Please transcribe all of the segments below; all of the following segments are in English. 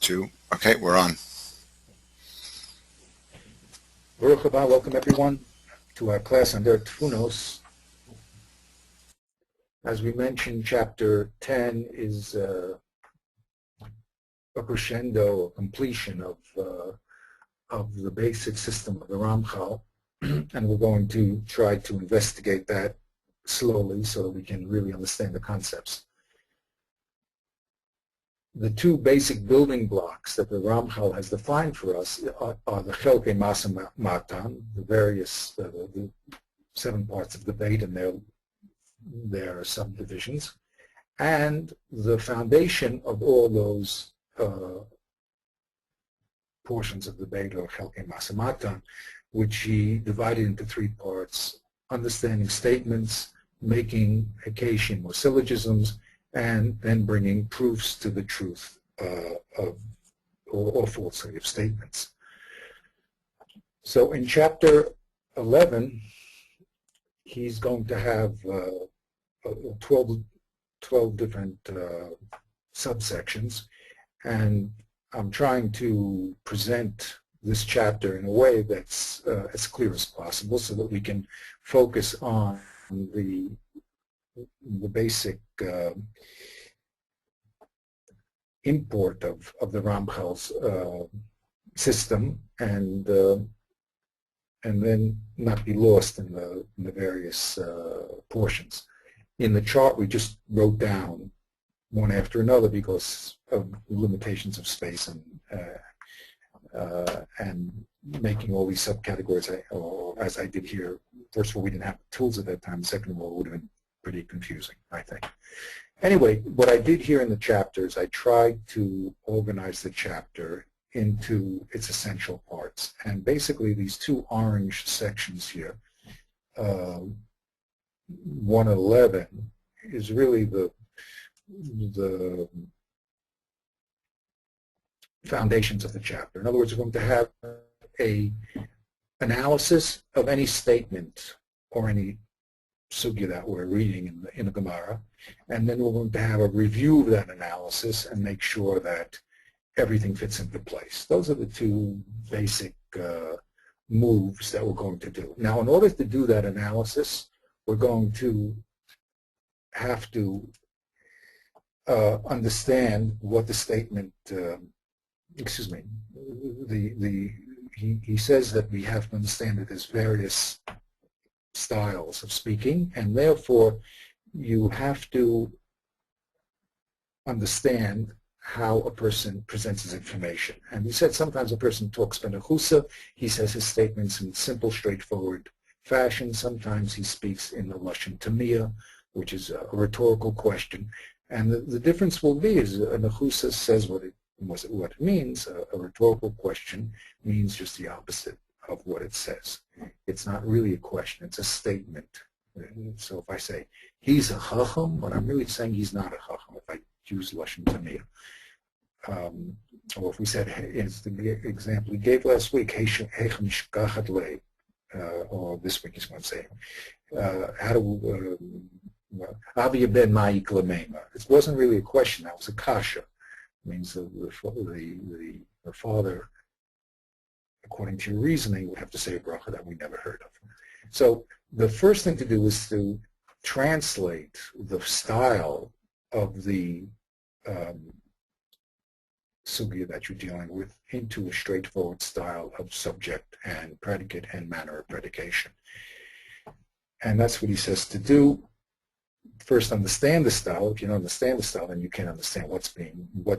Two. Okay, we're on. Baruch haba, welcome everyone to our class on Der Tfunos. As we mentioned, chapter 10 is a crescendo, a completion of the basic system of the Ramchal, and we're going to try to investigate that slowly so that we can really understand the concepts. The two basic building blocks that the Ramchal has defined for us are the Chelkei Masa Matan, the various the 7 parts of the Beit and their subdivisions, and the foundation of all those portions of the Beit, or Chelkei Masa Matan, which he divided into 3 parts: understanding statements, making hekashim or syllogisms, and then bringing proofs to the truth or falsity of statements. So in chapter 11, he's going to have 12 different subsections, and I'm trying to present this chapter in a way that's as clear as possible so that we can focus on the basic import of the Ramchal's system, and then not be lost in the various portions. In the chart, we just wrote down one after another because of limitations of space and making all these subcategories, as I did here. First of all, we didn't have tools at that time. Second of all, it would have been pretty confusing, I think. Anyway, what I did here in the chapters, I tried to organize the chapter into its essential parts. And basically, these 2 orange sections here, 111, is really the foundations of the chapter. In other words, we're going to have a analysis of any statement or any sugya that we're reading in the Gemara, and then we're going to have a review of that analysis and make sure that everything fits into place. Those are the 2 basic moves that we're going to do. Now, in order to do that analysis, we're going to have to understand what the statement, he says that we have to understand that there's various styles of speaking, and therefore you have to understand how a person presents his information. And he said sometimes a person talks benechusa, he says his statements in simple, straightforward fashion. Sometimes he speaks in the lashon tamiyah, which is a rhetorical question. And the difference will be is a nechusa says what it means. A rhetorical question means just the opposite of what it says. It's not really a question, it's a statement. So if I say, he's a chacham, but I'm really saying he's not a chacham, if I use lashon tamiyah. Or if we said, it's the example we gave last week, or this week he's going to say, how do Avia ben Ma'ik Lamema. It wasn't really a question, that was a kasha. It means the father, according to your reasoning, would have to say a bracha that we never heard of. So the first thing to do is to translate the style of the sugya that you're dealing with into a straightforward style of subject and predicate and manner of predication. And that's what he says to do. First, understand the style. If you don't understand the style, then you can't understand what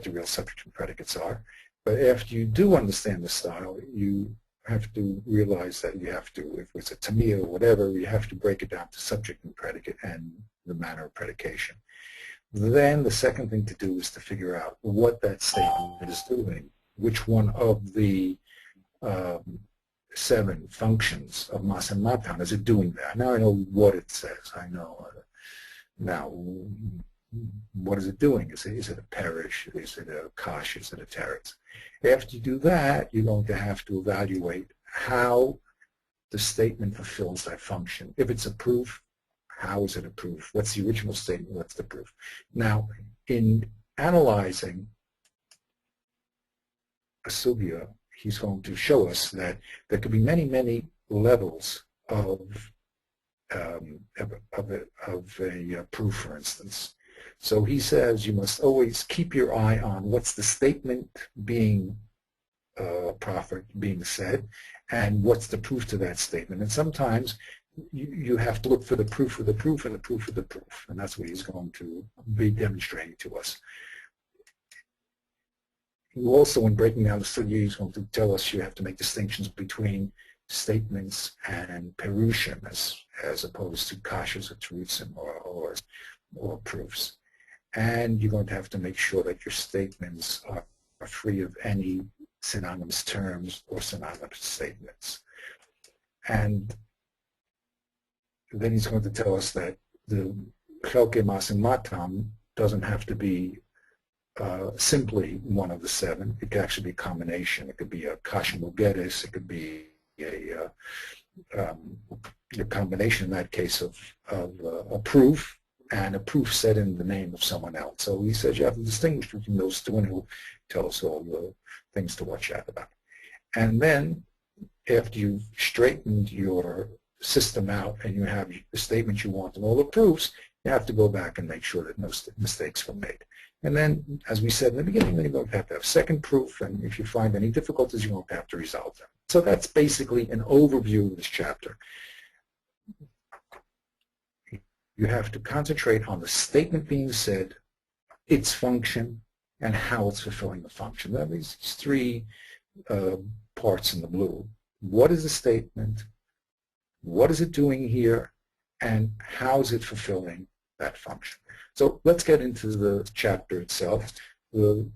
the real subject and predicates are. But after you do understand the style, you have to realize that you have to, if it's a tamiyah or whatever, you have to break it down to subject and predicate and the manner of predication. Then the second thing to do is to figure out what that statement is doing, which one of the 7 functions of Masa Matan is it doing that. Now I know what it says. I know. Now, what is it doing? Is it a perish? Is it a kash? Is it a teretz? After you do that, you're going to have to evaluate how the statement fulfills that function. If it's a proof, how is it a proof? What's the original statement? What's the proof? Now, in analyzing Sugya, he's going to show us that there could be many, many levels of a proof, for instance. So he says you must always keep your eye on what's the statement being proffered, being said, and what's the proof to that statement. And sometimes you have to look for the proof of the proof and the proof of the proof, and that's what he's going to be demonstrating to us. Also, in breaking down the study, he's going to tell us you have to make distinctions between statements and perushim as opposed to kashas or truths or proofs. And you're going to have to make sure that your statements are free of any synonymous terms or synonymous statements. And then he's going to tell us that the chelke masim matam doesn't have to be simply one of the seven. It could actually be a combination. It could be a kasha mugeres. It could be a combination in that case of a proof and a proof said in the name of someone else. So he says you have to distinguish between those two, and he'll tell us all the things to watch out about. And then after you've straightened your system out and you have the statements you want and all the proofs, you have to go back and make sure that no mistakes were made. And then, as we said in the beginning, you're going to have second proof, and if you find any difficulties, you're going to have to resolve them. So that's basically an overview of this chapter. You have to concentrate on the statement being said, its function, and how it's fulfilling the function. That means these three parts in the blue. What is the statement? What is it doing here? And how is it fulfilling that function? So let's get into the chapter itself. The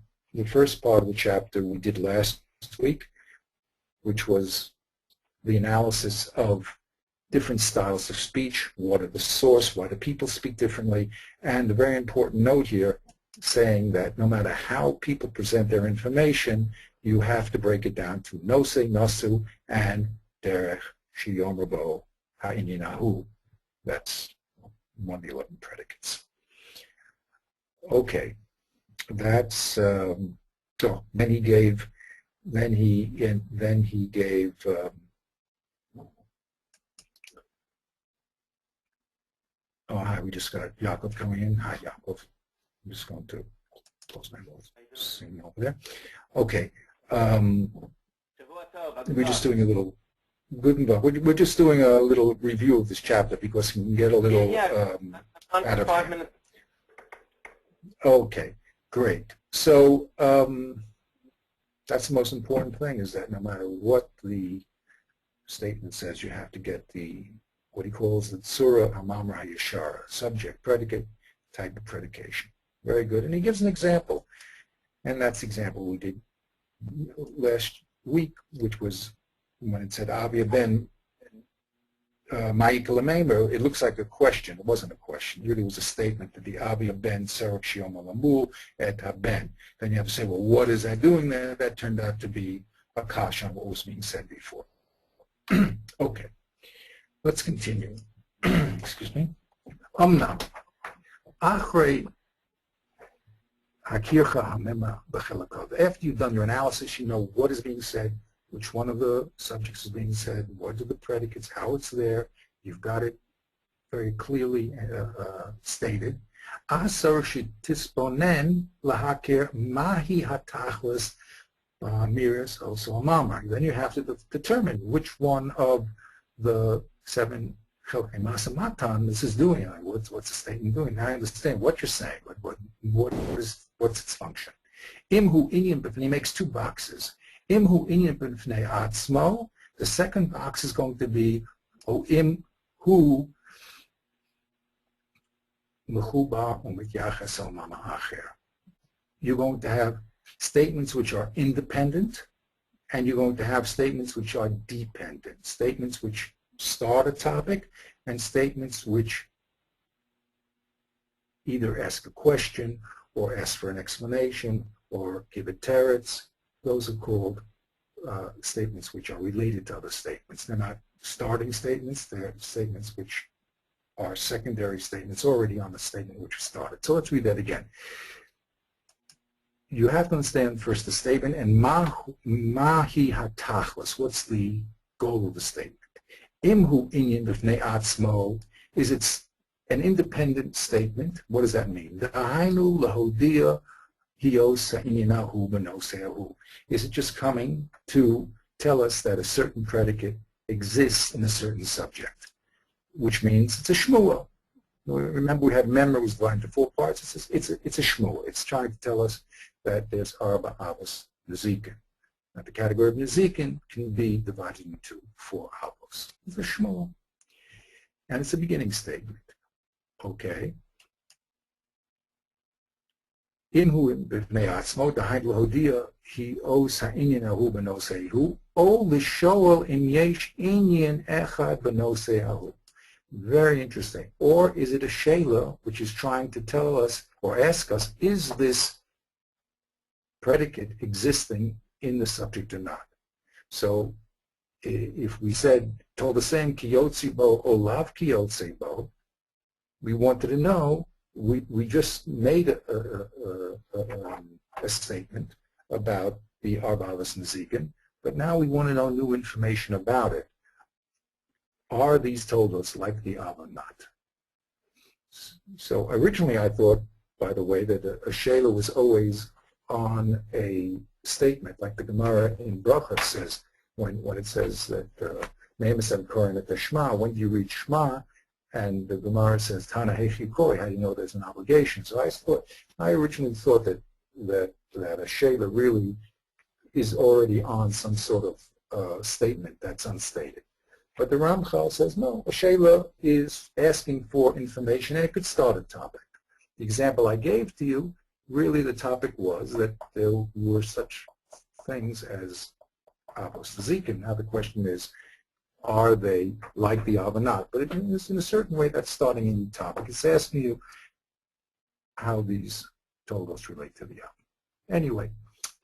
first part of the chapter we did last week, which was the analysis of different styles of speech, what are the source, why do people speak differently, and a very important note here saying that no matter how people present their information, you have to break it down to nose, nasu, and derech shiyom rabo ha'ininahu. That's one of the 11 predicates. Okay, that's so. Then he gave. Then he gave. Oh, hi! We just got Yaakov coming in. Hi, Yaakov. I'm just going to close my mouth. Scene over there. Okay. We're just doing a little. We're just doing a little review of this chapter because we can get a little out of 5 minutes. Okay, great. So that's the most important thing, is that no matter what the statement says, you have to get the what he calls the tsura hamamra hayashara, subject, predicate type of predication. Very good. And he gives an example, and that's the example we did last week, which was when it said Avia ben Ma'ikal Ameimer. It looks like a question. It wasn't a question. It really was a statement that the Avia ben Serach Shiom Alamul et Ben. Then you have to say, well, what is that doing there? That turned out to be a kash on what was being said before. Okay, let's continue. Excuse me. Amnam. Achrei hakircha hamema b'chelakov. After you've done your analysis, you know what is being said, which one of the subjects is being said, what are the predicates, how it's there. You've got it very clearly stated. Asar shetisponen lahakir mahi hatachlis miras also amamar. Then you have to determine which one of the 7 chelkei masa matan this is doing. What's the statement doing? I understand what you're saying, but what's its function? Imhu inyan, but he makes 2 boxes. Imhu inyan b'nfnei atzmo. The second box is going to be imhu mechuba u'mityaches al mama acher. You're going to have statements which are independent, and you're going to have statements which are dependent. Statements which start a topic, and statements which either ask a question or ask for an explanation or give a teretz. Those are called statements which are related to other statements. They're not starting statements. They're statements which are secondary statements already on the statement which was started. So let's read that again. you have to understand first the statement and mahi hatachlis. What's the goal of the statement? Imhu inyan b'fnei atzmo, is it an independent statement? What does that mean? Da'hainu lahodia hiosa inyanahu b'noseahu. Is it just coming to tell us that a certain predicate exists in a certain subject, which means it's a shmua. Remember, we had memra was divided into 4 parts. It's a shmua. It's trying to tell us that there's arba avos nezikin. Now, the category of nezikin can be divided into 4 avos. It's a shmua, and it's a beginning statement. Okay. Inhu b'fnei atzmo dahainu lahodia hi os ha'inyan ahu b'noseihu o l'shoel im yesh inyan echad b'noseihu. Very interesting. Or is it a shayla which is trying to tell us or ask us, is this predicate existing in the subject or not? So if we told the same kiyotzibo o lav kiyotzibo, we wanted to know, we just made a statement about the arbavas nezikin, but now we want to know new information about it. Are these toldos like the Av or not? So originally I thought, by the way, that a shayla was always on a statement, like the Gemara in Bracha says, when it says that Me'emes Korin at the Shema, when do you read Shema? And the Gemara says, Tana Hechi Koi, how do you know there's an obligation? So I originally thought that a shayla really is already on some sort of statement that's unstated. But the Ramchal says, no, a shayla is asking for information, and it could start a topic. The example I gave to you, really the topic was that there were such things as avos nezikin. Now the question is, are they like the Av or not? But in a certain way, that's starting a new topic. It's asking you how these toldos relate to the Av. Anyway,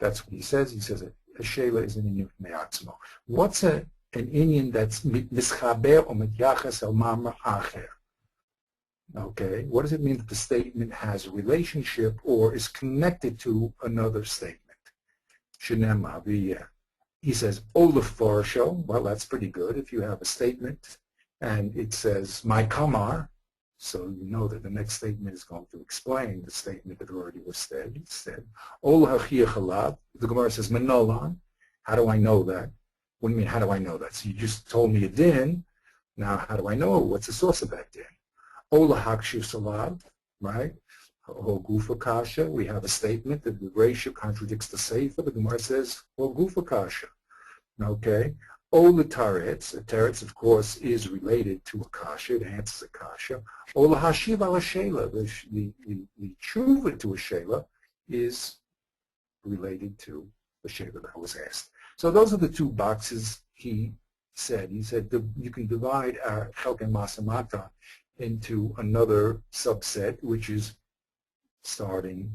that's what he says. He says a shayla is an inyan me'atzmo. What's an inyan that's mischaber or mityaches el mamar acher? Okay, what does it mean that the statement has a relationship or is connected to another statement? Shenema v'yeh. He says, Olaf Forsho, well, that's pretty good. If you have a statement and it says, my kamar, so you know that the next statement is going to explain the statement that already was said. It said, Ola ha'chiyach, the Gemara says, menolan. How do I know that? What do you mean, how do I know that? So you just told me a din. Now, how do I know? What's the source of that din? Ola hakshu salab, right? Gufa kasha, we have a statement that the ratio contradicts the sefer. The Gemara says, Gufa kasha. Okay. Ola taretz, a teretz, of course, is related to a kasha. It answers a kasha. Ola hashiv ala shayla, the tshuva to a shayla is related to the shayla that was asked. So those are the 2 boxes he said. He said you can divide our chelken masamata into another subset, which is starting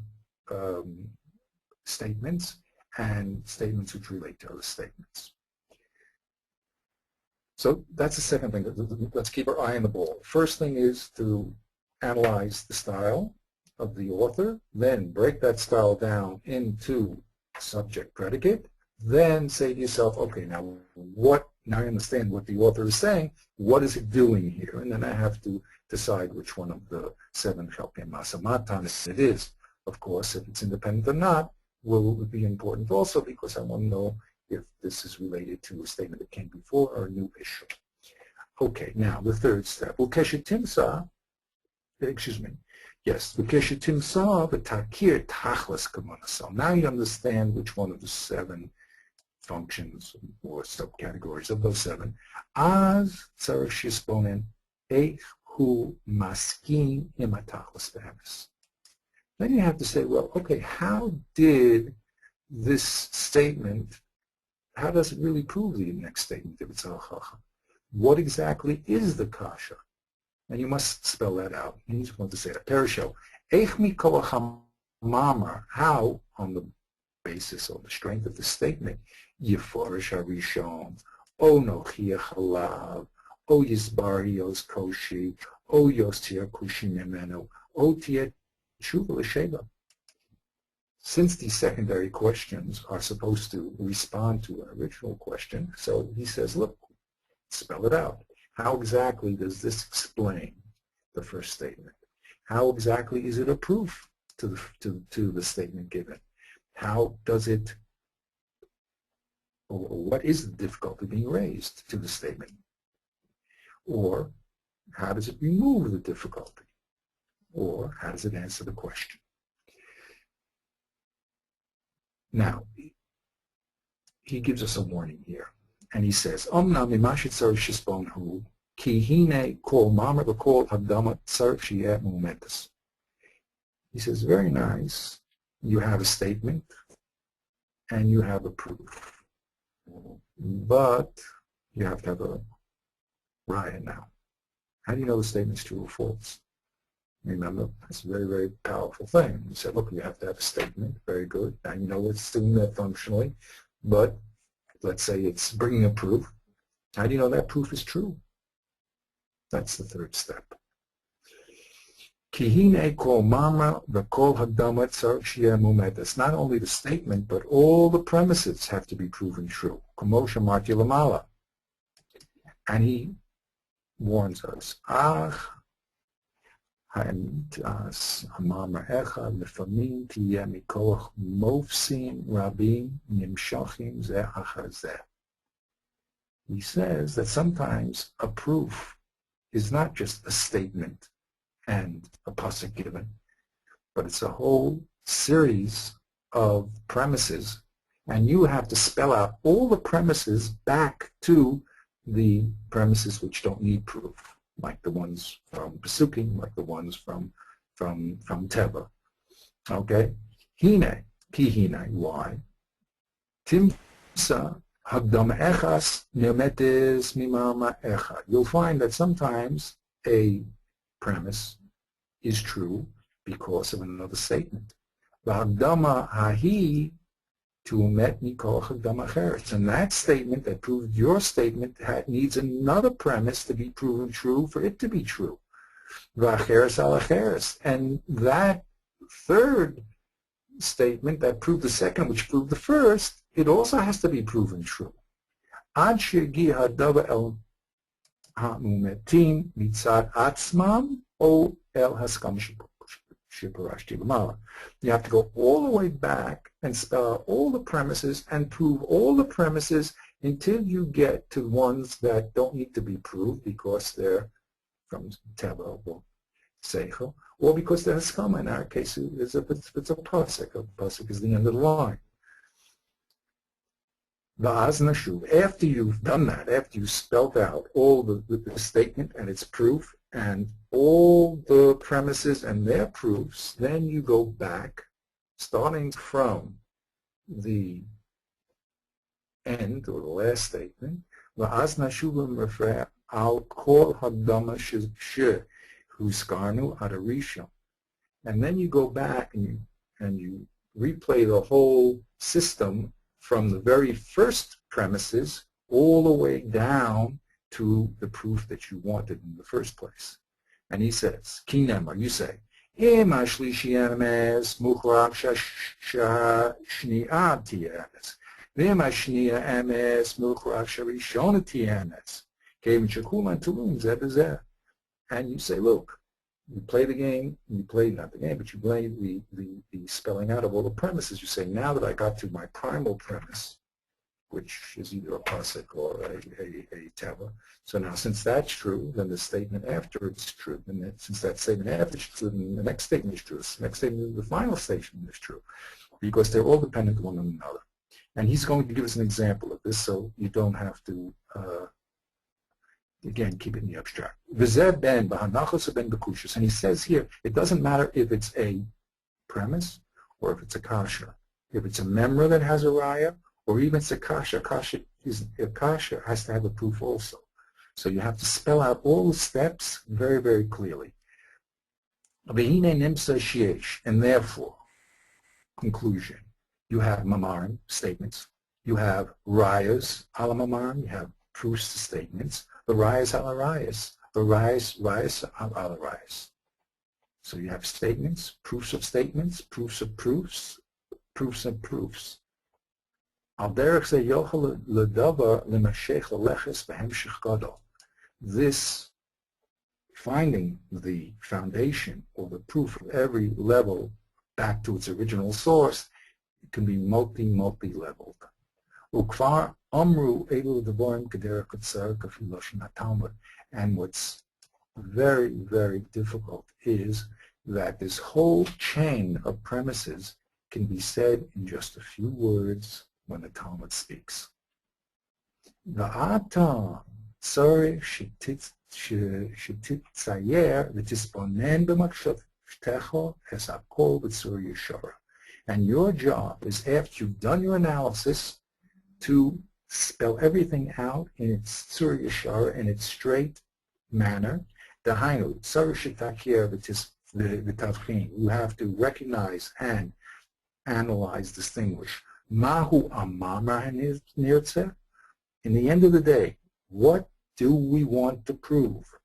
statements and statements which relate to other statements. So that's the second thing. Let's keep our eye on the ball. First thing is to analyze the style of the author, then break that style down into subject predicate, then say to yourself, okay, now I understand what the author is saying, what is it doing here? And then I have to decide which one of the 7 chelken masamatan it is. Of course, if it's independent or not will be important also, because I want to know if this is related to a statement that came before or a new issue. Okay, now the third step. Ukeshetimsa, excuse me. Yes, ukeshetimsa v'takir tachlis kavanasa. Now you understand which one of the 7 functions or subcategories of those 7. Az tzarich shisponen eich hu maskin im hatachlis be'emes. Then you have to say, well, okay, how did this statement, how does it really prove the next statement if it's al-chacham? What exactly is the kasha? And you must spell that out. You just want to say that. Perisho, eich mikoach hamamar, how, on the basis or the strength of the statement, yiforish harishon, o nochiach halav, o yizbar yos koshi, o yos tia kushi memenu, o tia tshuva l'sheva. since these secondary questions are supposed to respond to an original question, so he says, look, spell it out. How exactly does this explain the first statement? How exactly is it a proof to the statement given? How does it, or what is the difficulty being raised to the statement? Or how does it remove the difficulty? Or how does it answer the question? Now, he gives us a warning here, and he says, he says, very nice, you have a statement and you have a proof, but you have to have a raya now. How do you know the statement's true or false? Remember, that's a very, very powerful thing. You said, look, you have to have a statement. Very good. Now you know it's doing that functionally, but let's say it's bringing a proof. How do you know that proof is true? That's the third step. It's not only the statement, but all the premises have to be proven true. And he warns us. He says that sometimes a proof is not just a statement and a pasuk given, but it's a whole series of premises, and you have to spell out all the premises back to the premises which don't need proof, like the ones from Pesukim, like the ones from Teva. Okay? Hine, ki hine, why? Timsa hagdam echas neometes mimama echad. You'll find that sometimes a premise is true because of another statement. V'hagdama hahi tu'umet mikol hagdama acheres. And that statement that proved your statement needs another premise to be proven true for it to be true. V'acheres al acheres. And that third statement that proved the second, which proved the first, it also has to be proven true. Ad shegi hadava el ha'umetim mitzad atzmam o el haskam shiparashti l'mala. You have to go all the way back and spell out all the premises and prove all the premises until you get to ones that don't need to be proved because they're from Teva or Seichel, or because they're haskama. In our case, it's a pasuk. A pasuk is the end of the line. After you've done that, after you've spelled out all the statement and its proof and all the premises and their proofs, then you go back, starting from the end or the last statement, and then you go back and you replay the whole system from the very first premises all the way down to the proof that you wanted in the first place. And he says, Kinema, you say, and you say, look, you play the game, you play not the game, but you play the spelling out of all the premises. You say, now that I got to my primal premise, which is either a pasuk or a teva, so now since that's true, then the statement after it's true. And since that statement after is true, then the next statement is true. The next statement, the final statement is true, because they're all dependent on one another. And he's going to give us an example of this, so you don't have to, again, keep it in the abstract. And he says here, it doesn't matter if it's a premise or if it's a kasha. If it's a memra that has a raya, or even it's a kasha. Kasha has to have a proof also. So you have to spell out all the steps very, very clearly. And therefore, conclusion, you have mamarim, statements. You have rayas ala mamarim, you have proofs to statements. The rayas ala rayas, the rayas ala rayas. So you have statements, proofs of statements, proofs of proofs, proofs and proofs. Al derech ze yochel ledavar lemashech leches behemshich gadol. This finding the foundation or the proof of every level back to its original source, it can be multi-leveled. Ukvar amru elu devorim kederech kutzar kafiloshin haTalmud. And what's very, very difficult is that this whole chain of premises can be said in just a few words when the Talmud speaks. Va'ata tzarich shetitzayer v'tisponen b'makshaftecho es hakol b'tzur yeshara. And your job is, after you've done your analysis, to spell everything out in its tzur yeshara, in its straight manner. Dahainu tzarich shetakier v'tavchin. You have to recognize and analyze, distinguish. Mahu amamar nirtzeh. In the end of the day, what do we want to prove?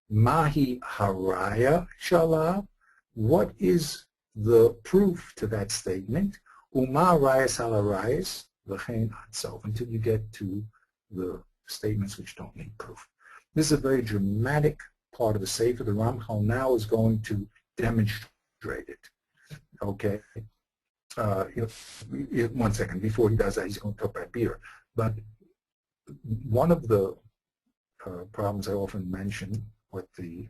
Mahi haraya shalav. What is the proof to that statement? Uma rayas halarayas v'chein atzav. Until you get to the statements which don't need proof. This is a very dramatic part of the Sefer. The Ramchal now is going to demonstrate it. Okay. One second, before he does that, he's going to talk about beer. But one of the problems I often mention, what the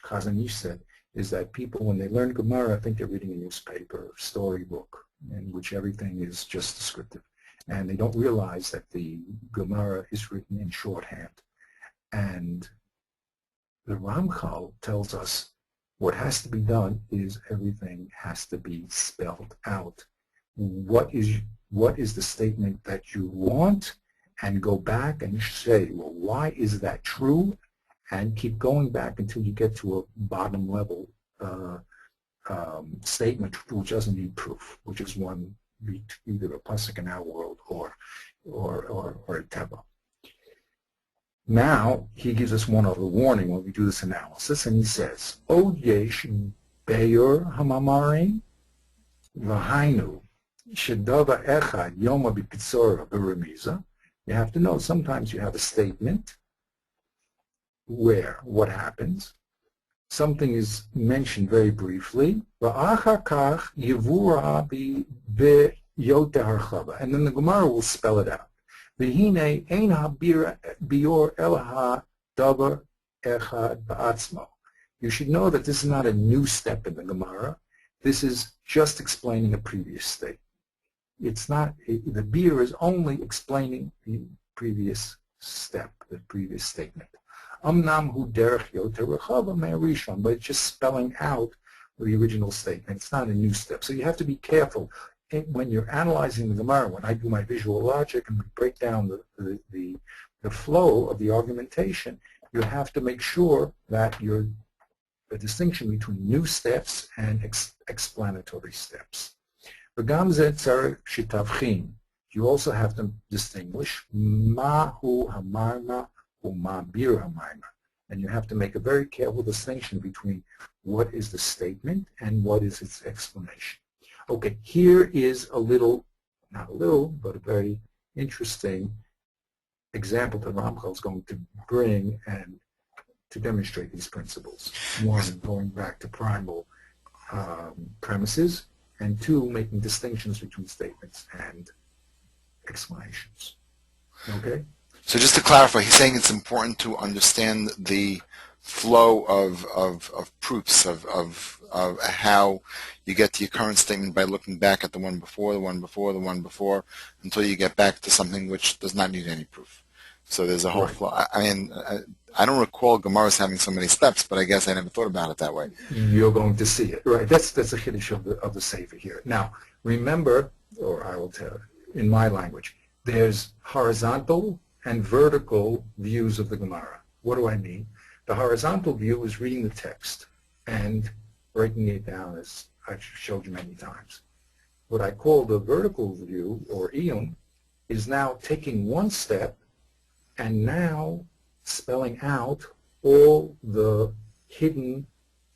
Chazon Ish said, is that people, when they learn Gemara, think they're reading a newspaper, a storybook, in which everything is just descriptive. And they don't realize that the Gemara is written in shorthand. And the Ramchal tells us what has to be done is everything has to be spelled out. What is the statement that you want? And go back and say, well, why is that true? And keep going back until you get to a bottom level statement which doesn't need proof, which is one either a pasuk in our world or a teva. Now he gives us one other warning when we do this analysis, and he says, Od yesh beyor hamamarim v'hainu shedava echad yoma b'kitzora b'remiza. You have to know sometimes you have a statement where what happens. Something is mentioned very briefly, v'achar kach yivura b'yoteh harchava, and then the Gemara will spell it out. V'hinei ein ha'bior elaha davar echad ba'atzmo. You should know that this is not a new step in the Gemara. This is just explaining a previous state. It's not, the beer is only explaining the previous step, the previous statement. Amnam hu derech yoter rechava me'arishon, but it's just spelling out the original statement. It's not a new step. So you have to be careful when you're analyzing the Gemara. When I do my visual logic and we break down the flow of the argumentation, you have to make sure that you're a distinction between new steps and explanatory steps. You also have to distinguish mahu hamarna uma bir hamarna, and you have to make a very careful distinction between what is the statement and what is its explanation. Okay, here is a little, not a little, but a very interesting example that Ramchal is going to bring and to demonstrate these principles. One, going back to primal premises, and two, making distinctions between statements and explanations. Okay? So just to clarify, he's saying it's important to understand the flow of proofs of how you get to your current statement by looking back at the one before, the one before, the one before, until you get back to something which does not need any proof. So there's a whole flow. I mean, I don't recall Gemara's having so many steps, but I guess I never thought about it that way. You're going to see it, right? That's a chiddush of the Sefer here. Now, remember, or I will tell in my language, there's horizontal and vertical views of the Gemara. What do I mean? The horizontal view is reading the text and breaking it down, as I've showed you many times. What I call the vertical view, or iyun, is now taking one step and now spelling out all the hidden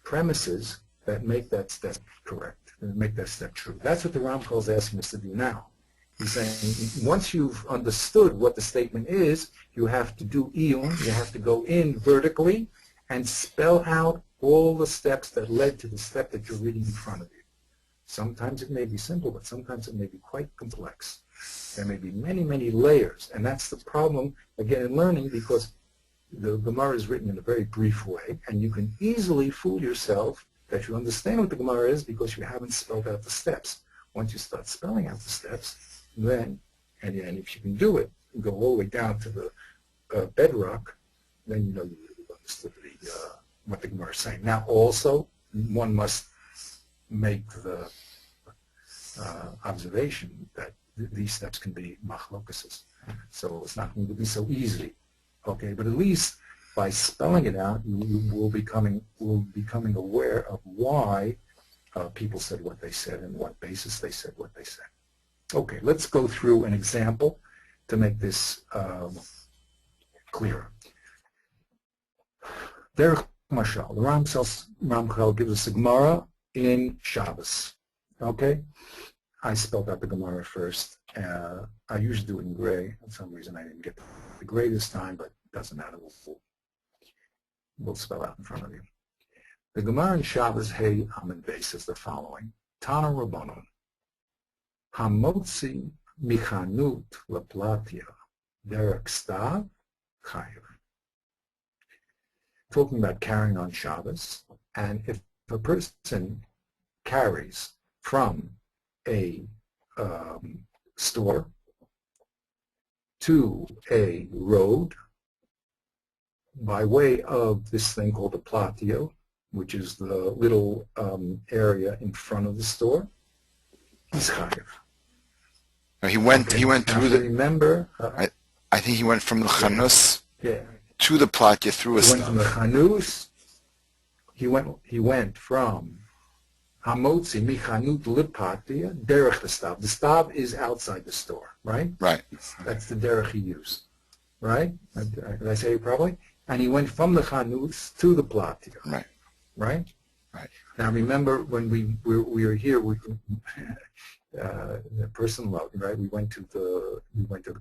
premises that make that step correct. make that step true. That's what the Ramchal is asking us to do now. He's saying once you've understood what the statement is, you have to do iyun, you have to go in vertically and spell out all the steps that led to the step that you're reading in front of you. Sometimes it may be simple, but sometimes it may be quite complex. There may be many, many layers, and that's the problem, again, in learning, because the Gemara is written in a very brief way, and you can easily fool yourself that you understand what the Gemara is because you haven't spelled out the steps. Once you start spelling out the steps, then, and if you can do it, and go all the way down to the bedrock, then you know you really understood what the Gemara is saying. Now, also, one must make the observation that these steps can be machlokeses. So it's not going to be so easy. Okay, but at least by spelling it out, you will becoming aware of why people said what they said and what basis they said what they said. Okay, let's go through an example to make this clearer. Derech Mashal, the Ramchal gives us a Gemara in Shabbos. Okay, I spelled out the Gemara first. I usually do it in gray. For some reason, I didn't get the gray this time, but it doesn't matter. We'll spell out in front of you. The Gemara in Shabbos Hey Amud Beis is the following: Tana Rabbanon, Hamotzi Michanut Laplatia Derek Stav Chayev. Talking about carrying on Shabbos, and if a person carries from a store to a road by way of this thing called a platio, which is the little area in front of the store, he's chayiv. He went through the. Remember, I think he went from the chanus to the platya through a stop. He went from the chanus. He went from hamotzi michanut lipatya derech the stav. The stav is outside the store, right? Right. That's the derech he used, right? Did I say it probably? And he went from the chanus to the platya. Right. Right. Right. Now remember when we were here, the person loved, right? We went to the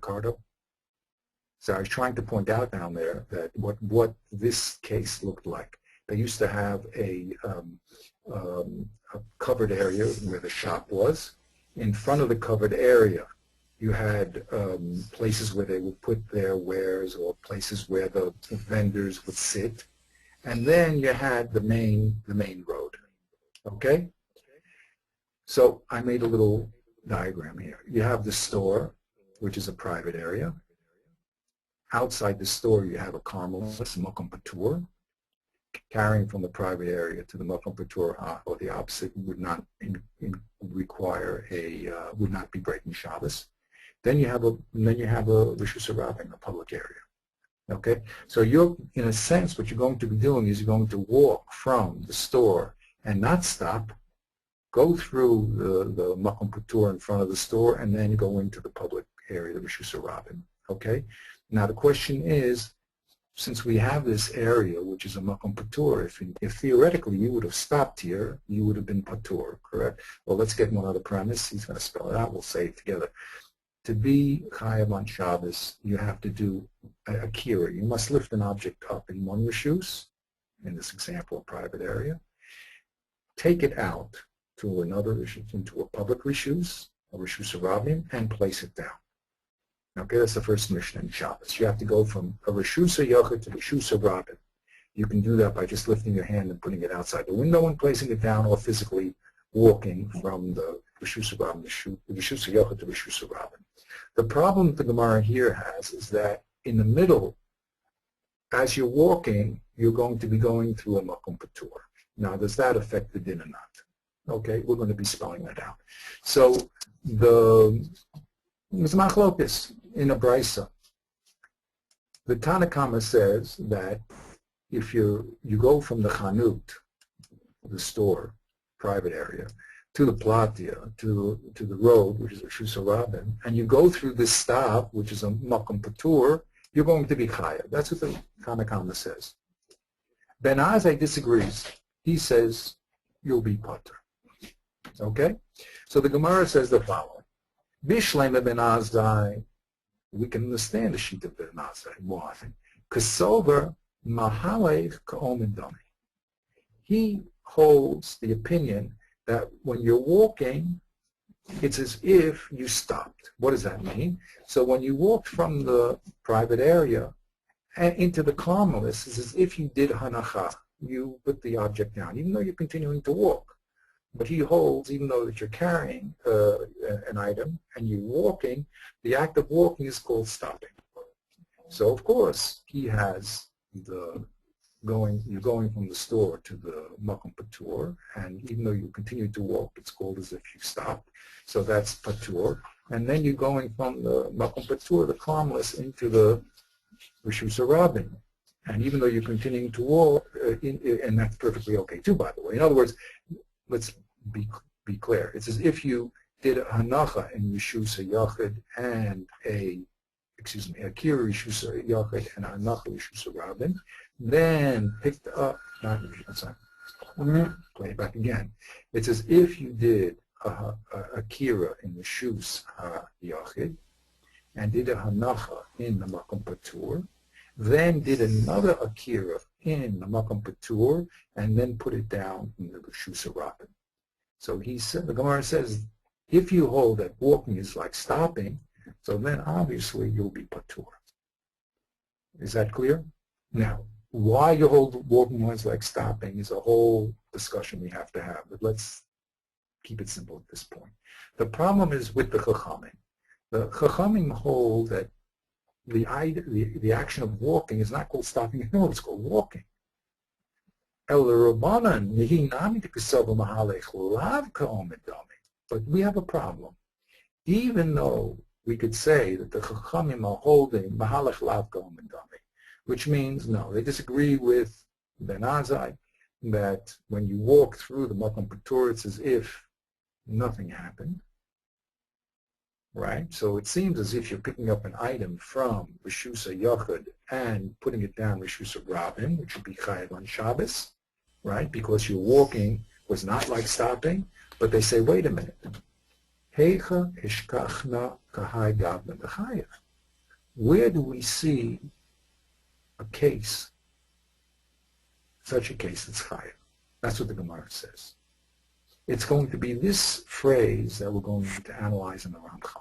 Cardo. So I was trying to point out down there that what this case looked like. They used to have a covered area where the shop was. In front of the covered area, you had places where they would put their wares or places where the vendors would sit. And then you had the main road, okay? So I made a little diagram here. You have the store, which is a private area. Outside the store, you have a Carmelist, Makom Patur. Carrying from the private area to the Makom Patur, or the opposite, would not require would not be breaking Shabbos. Then you have a Rishus Harabim, a public area. Okay, so you're, in a sense, what you're going to be doing is you're going to walk from the store and not stop, go through the Makom Patur in front of the store, and then go into the public area, the Rishus Harabim. Okay, now the question is, since we have this area, which is a Makom Patur, if theoretically you would have stopped here, you would have been Patur, correct? Well, let's get one other premise. He's going to spell it out. We'll say it together. To be chayav on Shabbos, you have to do a kira. You must lift an object up in one rishus, in this example, a private area, take it out to another rishus, into a public rishus, a rishus harabim, and place it down. Okay, that's the first mission in Shabbos. You have to go from a rishus yochid to rishus harabim. You can do that by just lifting your hand and putting it outside the window and placing it down, or physically walking from the rishus harabim, the rishus yochid to rishus harabim. The problem the Gemara here has is that in the middle, as you're walking, you're going to be going through a Makom Patur. Now, does that affect the din or not? Okay, we're going to be spelling that out. So the Machlokas in a Brisa, the Tanakama says that if you go from the Chanut, the store, private area, to the platya, to the road, which is a Rishus Harabim, and you go through this stav, which is a Makom Patur, you're going to be chayav. That's what the Tanakama says. Ben Azai disagrees. He says you'll be patur. Okay? So the Gemara says the following. Bishlema ben Azai, we can understand the sheet of ben Azai. Why? Kasover mahalech ka'omendami. He holds the opinion that when you're walking, it's as if you stopped. What does that mean? So when you walked from the private area into the carmelis, it's as if you did hanacha. You put the object down, even though you're continuing to walk. But he holds, even though that you're carrying an item and you're walking, the act of walking is called stopping. So of course he has you're going from the store to the makom patur, and even though you continue to walk, it's called as if you stopped. So that's patur. And then you're going from the makom patur, the carmelis, into the rishus harabim. And even though you're continuing to walk, and that's perfectly okay too, by the way. In other words, let's be clear. It's as if you did a hanacha in rishus hayachid and a kira rishus hayachid and a hanacha rishus harabim, then picked up. Play it back again. It's as if you did a kira in rishus hayachid and did a hanacha in the makom patur, then did another akira in the makom patur, and then put it down in the rishus harabim. So he said, the Gemara says, if you hold that walking is like stopping, so then obviously you'll be patur. Is that clear? Now, why you hold walking is like stopping is a whole discussion we have to have, but let's keep it simple at this point. The problem is with the Chachamim. The Chachamim hold that the action of walking is not called stopping, no, it's called walking. But we have a problem. Even though we could say that the Chachamim are holding mahalech lav ka'omendami, which means, no, they disagree with Ben Azai, that when you walk through the makom patur, it's as if nothing happened. Right? So it seems as if you're picking up an item from rishus hayachid and putting it down rishus harabim, which would be chayav on Shabbos, right? Because your walking was not like stopping, but they say, wait a minute. Heicha ishkachna kahai gavna b'chayav. Where do we see a case, such a case that's chayav? That's what the Gemara says. It's going to be this phrase that we're going to analyze in the Ramchal.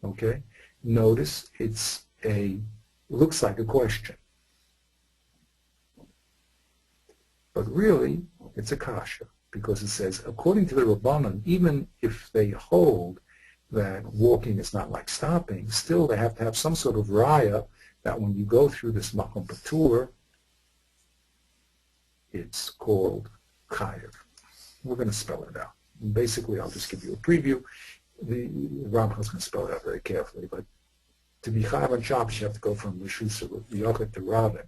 Okay? Notice looks like a question. But really, it's a kasha, because it says, according to the Rabbanan, even if they hold that walking is not like stopping, still they have to have some sort of raya that when you go through this makom patur, it's called chayav. We're going to spell it out. And basically, I'll just give you a preview. The Ramchal is going to spell it out very carefully, but to be chayav on Shabbos, you have to go from rishus hayachid to rabim.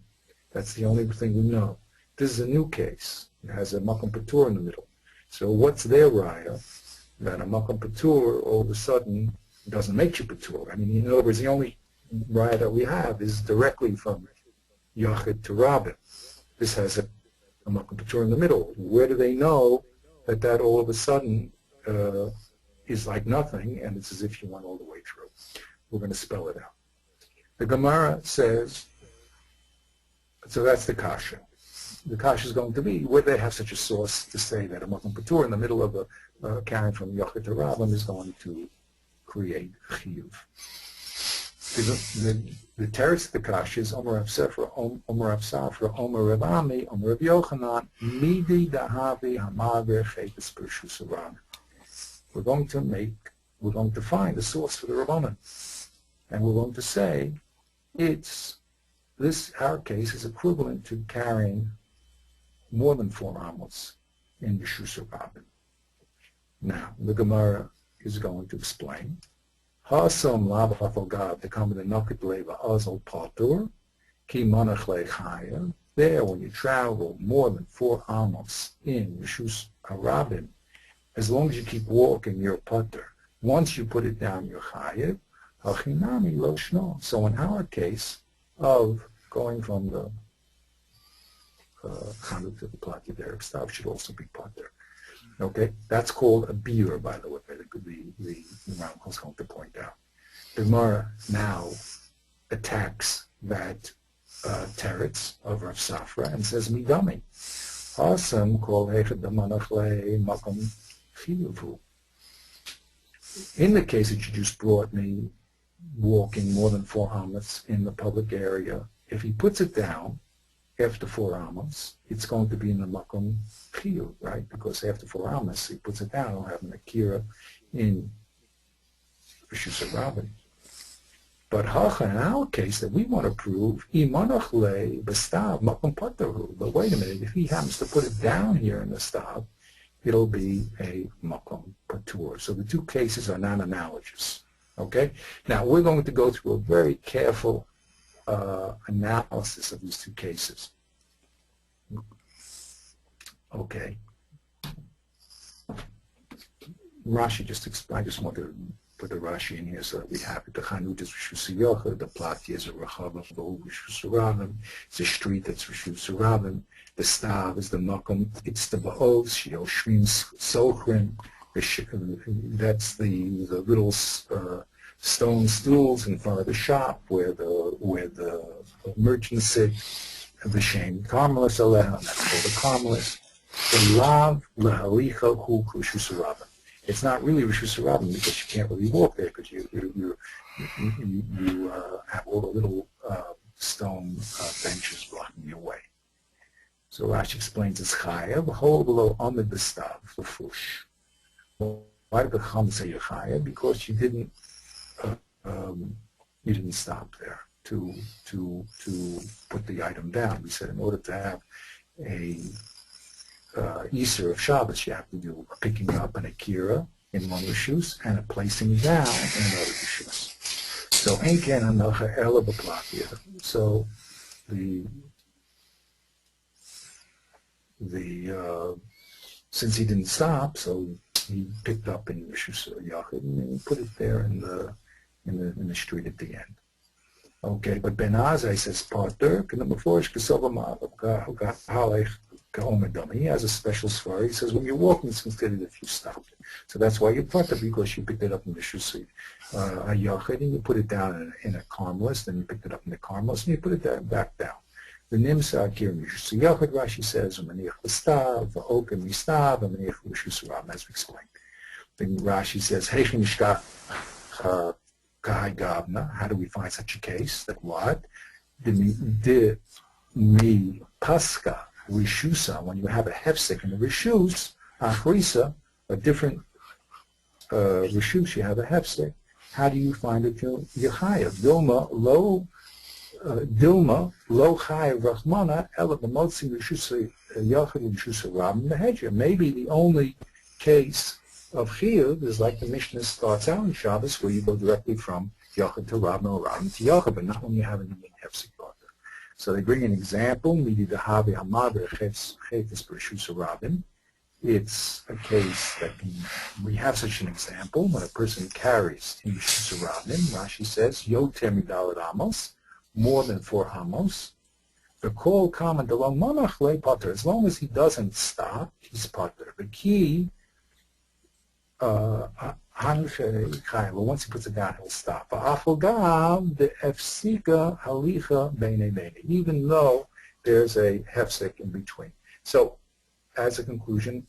That's the only thing we know. This is a new case. It has a makom patur in the middle. So what's their raya? That a makom patur all of a sudden doesn't make you patur. I mean, in other words, the only raya that we have is directly from yachid to rabim. This has a makom patur in the middle. Where do they know that all of a sudden is like nothing, and it's as if you went all the way through? We're going to spell it out. The Gemara says, so that's the kasha. The kasha is going to be, where they have such a source to say that a makom patur in the middle of a carrying from yachid to rabim is going to create chiyuv. The teretz of the kasha is Omer Rav Safra, Omer Rav Ami, Omer Rav Yochanan, Midi Dahavi Hamaver Chaytis B'Rishus Harabim. We're going to find the source for the Rabbanan, and we're going to say our case is equivalent to carrying more than 4 amos in Rishus Harabim. Now, the Gemara is going to explain. Hasam lav hafalgav to come with a naked leva azal patur ki manach lechaya. There, when you travel more than 4 amos in Rishus Harabim, as long as you keep walking, you're patur. Once you put it down, you're chayiv. Hachinami lo shno. So in our case of going from the Chanuk to the Platya Derek stop should also be patur. Okay, that's called a beer, by the way, the Rambam is going to point out. The Gemara now attacks that teretz of Rav Safra and says, Midami. Awesome, kol hechet damanachle makom chiyuvu. In the case that you just brought me walking more than 4 amas in the public area, if he puts it down after 4 amas, it's going to be in the makom chiyuv, right? Because after 4 amas, he puts it down, he'll have an akira in Rishus HaRabim. But in our case that we want to prove, imanachle b'stav makom pataru. But wait a minute, if he happens to put it down here in the stav, it'll be a makom patur. So the 2 cases are non-analogous. Okay? Now we're going to go through a very careful analysis of these 2 cases. Okay. Rashi I just want to put the Rashi in here so that we have it. The Chanut is Rishus HaYachid, the Plati is a Rachava V'hu Rishus HaRabim, it's a street that's Rishus HaRabim, the Stav is the Makom, it's the Ba'ov, Shioshrim Sochrim, that's the little stone stools in front of the shop where the merchants sit, the Shem Carmelis Aleh, that's called the Carmelis. The Lav L'Halicha Hu Rishus HaRabim. It's not really Rishus HaRabim because you can't really walk there because you have all the little stone benches blocking your way. So Rashi explains it's Chayav, Hol below Amid B'Stav, L'Fush. Why did the Chum say you're Chayav? Because you didn't stop there to put the item down. We said in order to have a Easter of Shabbos, you have to do a picking up an akira in one rishus and a placing down in another rishus. So enken hanacha ela b'platia. So the since he didn't stop, so he picked up in rishus yachid and he put it there in the street at the end. Okay, but Ben Azai says Pater, he has a special svar. He says when you're walking, it's considered if you stopped. So that's why you Pater, because you picked it up in the Shusi Yachid and you put it down in a carmelist, and you picked it up in the carmelist and you put it back down. The Nimsa Akir Shusi Yachid, Rashi says, Maniach L'Stav, V'okim L'Stav, Maniach L'Shus HaRabim, as we explained. Then Rashi says, Heichin Nishkach Kahai Gavna. How do we find such a case? That what? The mi paska rishusa. When you have a hefsek in the rishus, achrisa, a different rishus, you have a hefsek. How do you find it? Yechayev Dilma lo chayev rachmana ela b'motzi rishusa yachid rishusa rabim behedya. Maybe the only case of chiyuv is like the Mishnah starts out in Shabbos, where you go directly from Yachid to Rabin or Rabin to Yachid, but not when you have an hefsek partner. So they bring an example, Midi Dahavi Hamaber Chetis B'Rishus Rabin. It's a case that we have such an example when a person carries in Rishus Rabin. Rashi says, Yoter Midalad Amos, more than 4 amos. The call comment along Monach Le Potter, as long as he doesn't stop, he's Potter. The key once he puts it down, he'll stop. Even though there's a hefsek in between. So, as a conclusion,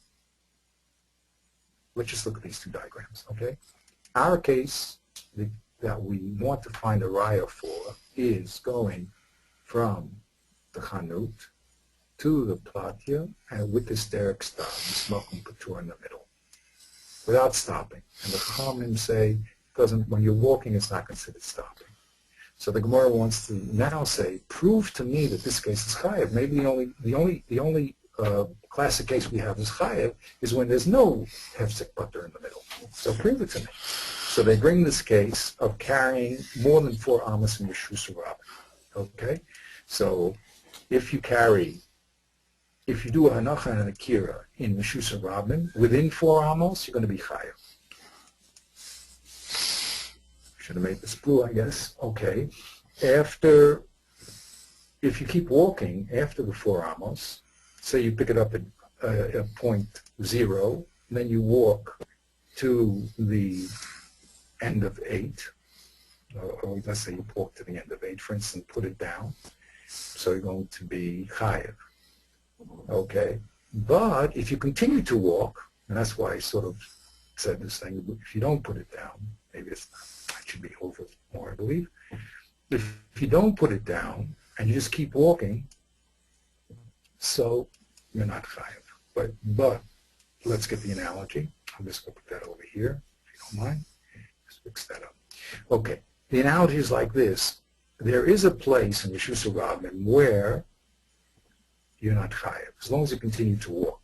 let's just look at these 2 diagrams, okay? Our case that we want to find a raya for is going from the chanut to the platya and with this derek stop, the smoking patur in the middle, without stopping. And the Chachamim say, when you're walking, it's not considered stopping. So the Gemara wants to now say, prove to me that this case is chayev. Maybe the only classic case we have is chayev is when there's no hefsek patur in the middle. So prove it to me. So they bring this case of carrying more than 4 amos in Rishus HaRabim. Okay? So if you do a hanacha and an akira in Rishus HaRabim, within 4 amos, you're going to be chayav. Should have made this blue, I guess. Okay. If you keep walking after the 4 amos, say you pick it up at point 0, then you walk to the end of 8, or let's say you walk to the end of 8, for instance, put it down. So you're going to be chayev. Okay? But if you continue to walk, and that's why I sort of said this thing, if you don't put it down, maybe it's not, it should be over more, I believe. If you don't put it down and you just keep walking, so you're not chayev. But let's get the analogy. I'm just going to put that over here, if you don't mind. Just fix that up. Okay. The analogy is like this. There is a place in Reshus Rabin where you're not chayev, as long as you continue to walk.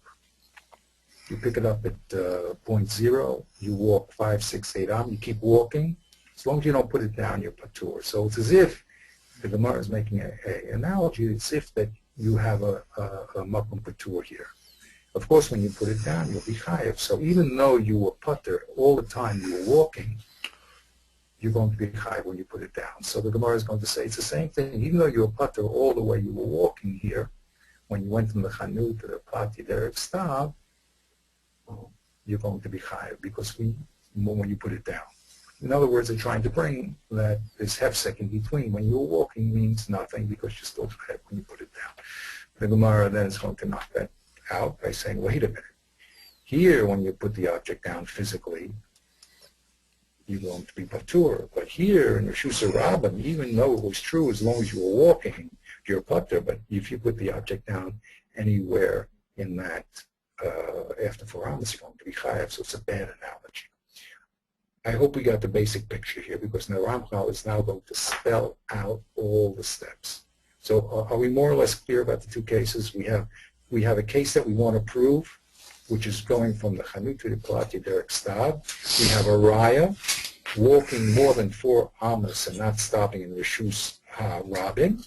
You pick it up at point 0, you walk 5, 6, 8 you keep walking. As long as you don't put it down, you're patur. So it's as if, the Gemara is making an analogy, it's if that you have a makom patur here. Of course, when you put it down, you'll be chayev. So even though you were patur all the time you were walking, you're going to be chayev when you put it down. So the Gemara is going to say it's the same thing. Even though you were patur all the way you were walking here, when you went from the chanut to the plati derek stab, you're going to be chayev because when you put it down. In other words, they're trying to bring that this hefsek in between. When you're walking means nothing because you're still chayev when you put it down. The Gemara then is going to knock that out by saying, wait a minute. Here, when you put the object down physically, you're going to be patur. But here in Reshus Rabin, even though it was true as long as you were walking, you're patur. But if you put the object down anywhere in that after 4 amas, you're going to be chayev. So it's a bad analogy. I hope we got the basic picture here because the Ramchal is now going to spell out all the steps. So are we more or less clear about the two cases? We have a case that we want to prove, which is going from the chanut to the plati derek stab. We have a raya, walking more than 4 amas and not stopping in Reshus Rabin,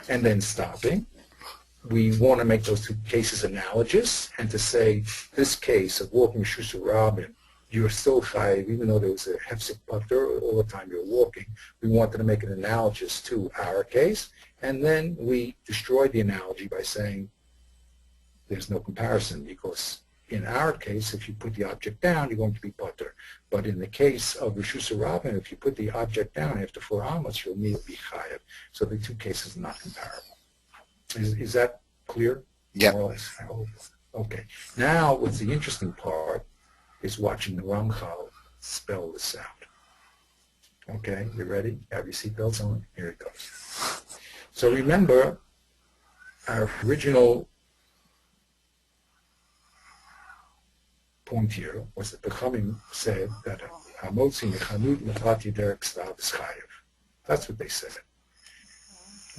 and then stopping. We want to make those two cases analogous and to say this case of walking Reshus Rabin, you're still chayev, even though there was a hefsek patur all the time you're walking. We wanted to make it analogous to our case, and then we destroyed the analogy by saying there's no comparison because in our case, if you put the object down, you're going to be patur. But in the case of Reshus Rabin, if you put the object down after 4 amas, you'll immediately be chayev. So the two cases are not comparable. Is that clear? Yeah. More or less, I hope. Okay. Now, what's the interesting part is watching the Ramchal spell this out. Okay, you ready? Have your seatbelts on? Here it goes. So remember, our original point here was that the Chachamim said that Hamotzi Nechanut Nefati Derek Stav is chayev. That's what they said.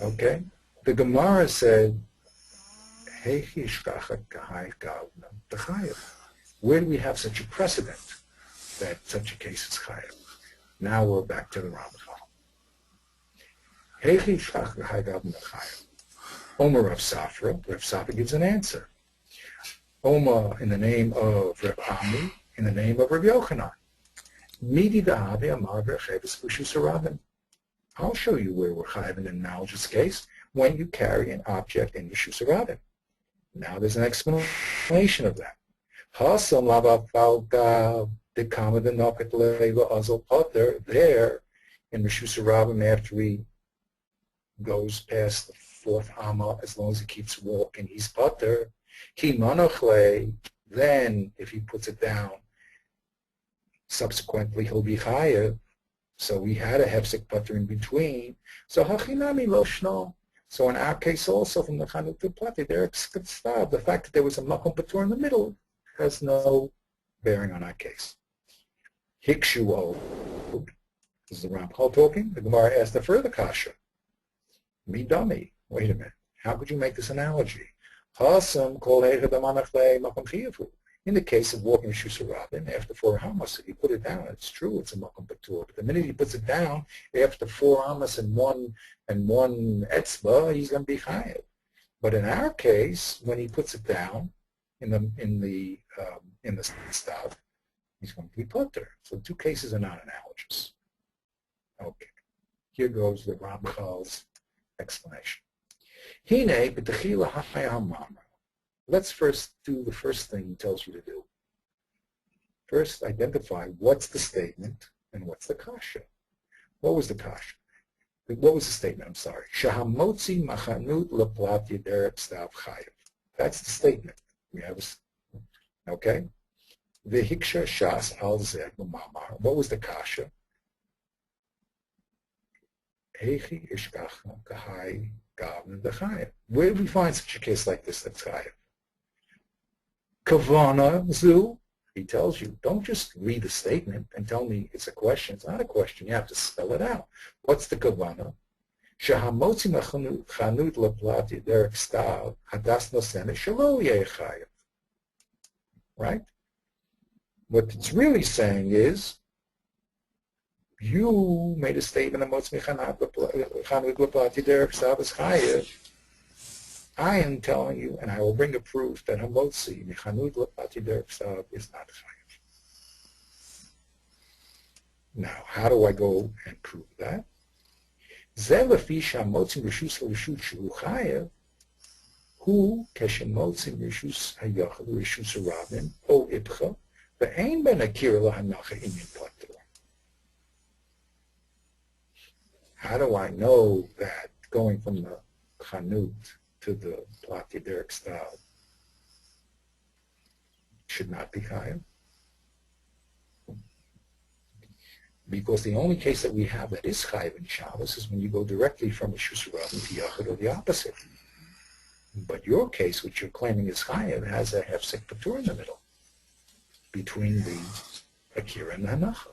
Okay? The Gemara said, Heichi Shkachat Kahai Gavna T'chayev. Where do we have such a precedent that such a case is chayev? Now we're back to the Ramchal. Heichi Shkachat Kahai Gavna T'chayev. Omer Rav Safra. Rav Safra gives an answer. Omer in the name of Rav Ami, in the name of Rav Yochanan. Midi da'avi amar v'cheves Reshus Rabin. I'll show you where we're chayev in an analogous case when you carry an object in Reshus Rabin. Now there's an explanation of that. Hasam lava falga de kama de nokat leva azal potter. There in Reshus Rabin, after he goes past the 4th amma, as long as he keeps walking, he's potter. Ki manochle, then if he puts it down, subsequently he'll be chayev. So we had a hefsek patur in between. So hachinami lo shno. So in our case also, from the chanut to plati, the fact that there was a makom patur in the middle has no bearing on our case. Hikshu od. This is the Ramchal talking. The Gemara asked a further kasha. Me dummy. Wait a minute. How could you make this analogy? Hasam kol makom chiyavu. In the case of walking Reshus Rabin, after 4 amas, if you put it down, it's true, it's a makom patur. But the minute he puts it down, after 4 amas and one etzba, he's going to be chayev. But in our case, when he puts it down in the stav, he's going to be patur. So the two cases are not analogous. Okay, here goes the Ramchal's explanation. Hine b'techila ha'amamra. Let's first do the first thing he tells you to do. first identify what's the statement and what's the kasha. What was the kasha? What was the statement? I'm sorry. Shahamotzi machanut leplat yeder stav chayev. That's the statement. We have a, okay? Vehiksha shas al zeh b'mamar. What was the kasha? Heichi ishkacha kahai gavn dechayev. Where do we find such a case like this that's chayev? Kavana zu. He tells you, don't just read the statement and tell me it's a question. It's not a question. You have to spell it out. What's the kavana? Shahamotzi machanut leplat yeder stav hadas nosene shelo yechayev. Right? What it's really saying is, you made a statement of Motzi Mechanut Leplat Yeder Stav is chayev. I am telling you, and I will bring a proof that Hamotzi Mechanut Leplat Yeder Stav is not chayev. Now, how do I go and prove that? Zeh lefi shamotzi rishus l'rishut shu chayev. Who keshemotzi rishus hayachal rishus rabin o ibcha ve'ein ben akir lahanacha inyan patur. How do I know that going from the chanut to the plat yeder stav should not be chayev? Because the only case that we have that is chayev in Shabbos is when you go directly from rishus rabin to yachad, or the opposite. But your case, which you're claiming is chayev, has a hefsek patur in the middle between the akira and the hanacha.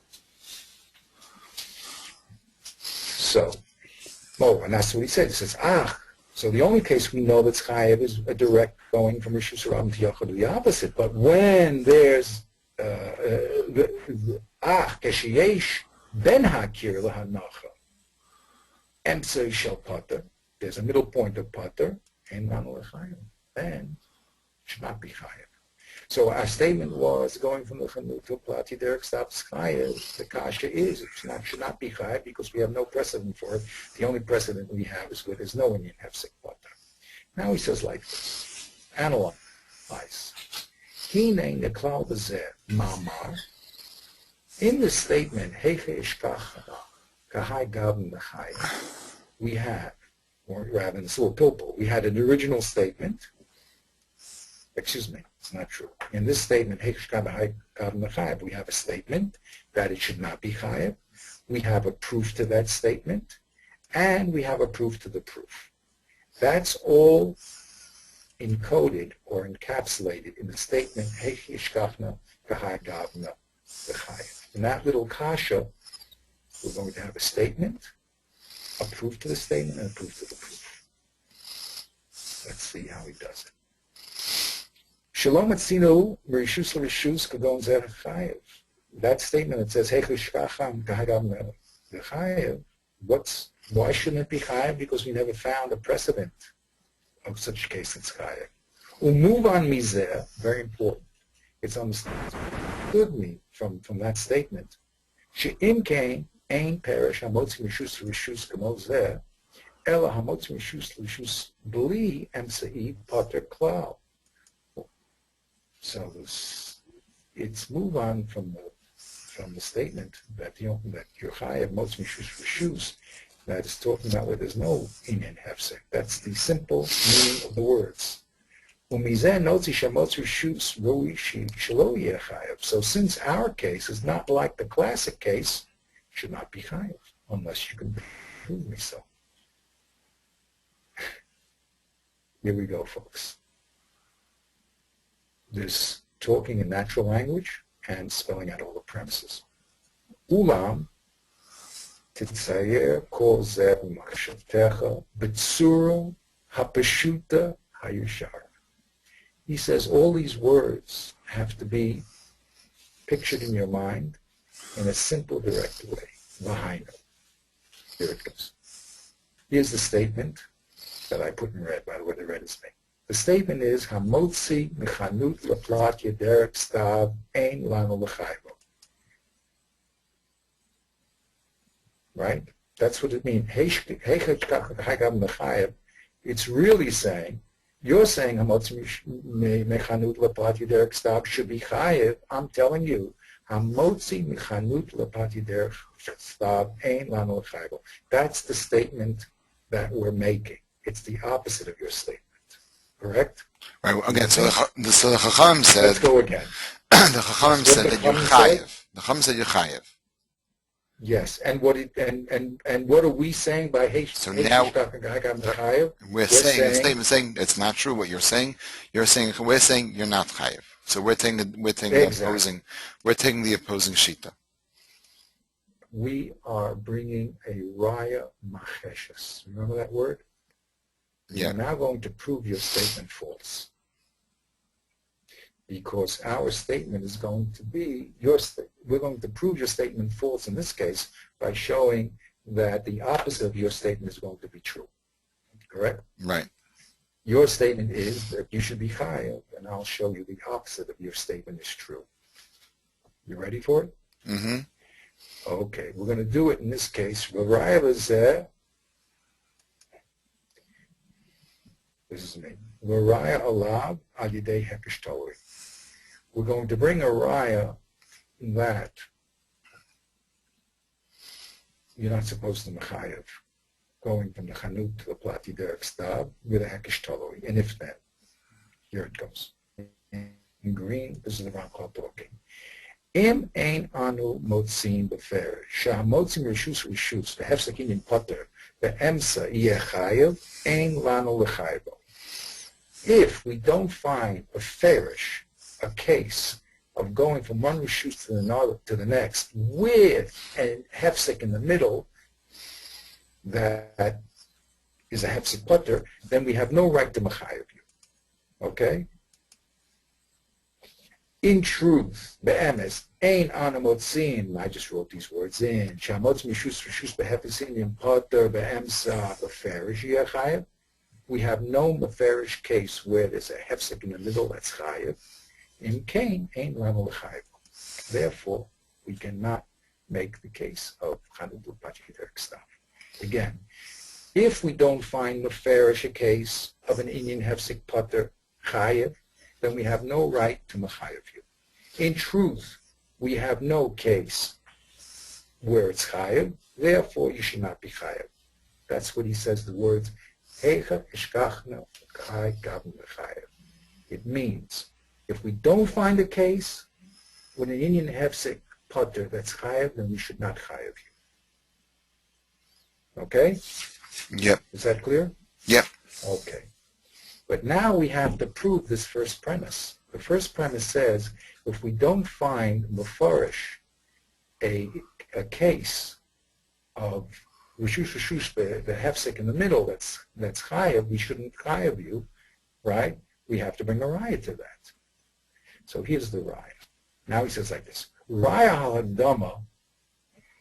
So, and that's what he said. He says, so the only case we know that's chayev is a direct going from rishus rabin to yachad, to the opposite. But when there's keshiyesh ben hakir lahanacha emtsei shel pater, there's a middle point of pater, and then should not be chayev. So our statement was going from the chanut to plat yeder stav chayev. The kasha is it should not be chayev because we have no precedent for it. The only precedent we have is where there's no Indian hefsek pater. Now he says like this: analyze. Hine neklal b'zeh mamar. In the statement heiche ishkacha kahai gavn dechayev, we have, or rather in the Sul Pilpul, we had an original statement. Excuse me, it's not true. In this statement, we have a statement that it should not be chayev. We have a proof to that statement, and we have a proof to the proof. That's all encoded or encapsulated in the statement, in that little kasha, we're going to have a statement, a proof to the statement, and a proof to the proof. Let's see how he does it. Shalom atzinu merishus l'rishus kagon zeh chayev. That statement that says heichu shkacham kahagam chayev. Why shouldn't it be chayev? Because we never found a precedent of such a case that's chayev. Move on mizeh, very important. It's understood me from that statement. She'im kain ein perish hamotzi mishus l'rishus kamo zeh ela hamotzi mishus l'rishus bli emsei pater klal. So it's move on from the statement that you're chayev motzi mishus rishus, that is talking about where there's no inyan hefsek. That's the simple meaning of the words. So since our case is not like the classic case, it should not be chayev unless you can prove me so. Here we go, folks. There's talking in natural language and spelling out all the premises. Ulam titzayer kol zeh b'machshavtecha b'tzura hapeshuta hayushar. He says all these words have to be pictured in your mind in a simple, direct way. V'hainu. Here it goes. Here's the statement that I put in red, by the way, the red is me. The statement is, Hamotzi mechanut leplat yeder stav ein lanu l'chayvo. Right? That's what it means. It's really saying, you're saying Hamotzi mechanut leplat yeder stav should be chayev. I'm telling you Hamotzi michanut lepati derech stab ein lanu l'chaybo. That's the statement that we're making. It's the opposite of your statement. Correct? Right. Again, so the Chacham said. Let's go again. The Chacham said that you're chayev. The Chacham said you're chayev. Yes, and what are we saying by Heish? So now we're saying the saying statement saying it's not true what you're saying. We're saying you're not chayev. So we're taking Exactly. the opposing shita. We are bringing a raya macheshes. Remember that word? Yeah. We're now going to prove your statement false. Because our statement is going to be we're going to prove your statement false in this case by showing that the opposite of your statement is going to be true. Correct? Right. Your statement is that you should be chayav, and I'll show you the opposite of your statement is true. You ready for it? Mm-hmm. Okay, we're going to do it in this case. This is me. Raya alav al yidei hekesh Torah. We're going to bring a raya that you're not supposed to mechayev, going from the chanut to the plati derek stab with a hekesh Torah. And if then, here it goes. In green, this is the Ramchal talking. Im ein anu motzin befer, sha'motzin rishus, the hefsekin in potter, the emsa yeh chayev, ein lanu lechaybo. If we don't find a ferish, a case of going from one rishus to the next with a hefsek in the middle that is a hefsek putter, then we have no right to mechayev you. Okay? In truth, be'emes, ein anu motzin, I just wrote these words in, sha'motzin rishus behefesin in potter be'emsa beferish yeh chayev. We have no meferish case where there's a hefsek in the middle that's chayev. In Cain, ain't lanu l'chayev. Therefore, we cannot make the case of chanut l'pati derek stab. Again, if we don't find meferish a case of an Indian hefsek putter chayev, then we have no right to mechayev you. In truth, we have no case where it's chayev. Therefore, you should not be chayev. That's what he says. The words. It means if we don't find a case with an Indian hefsek putter that's chayev, then we should not chayev you. Okay? Yep. Is that clear? Yep. Okay. But now we have to prove this first premise. The first premise says if we don't find mefarish a case of Rishus, the hefsek in the middle that's chayav, we shouldn't chayav you, right? We have to bring a raya to that. So here's the raya. Now he says like this: Raya haladama,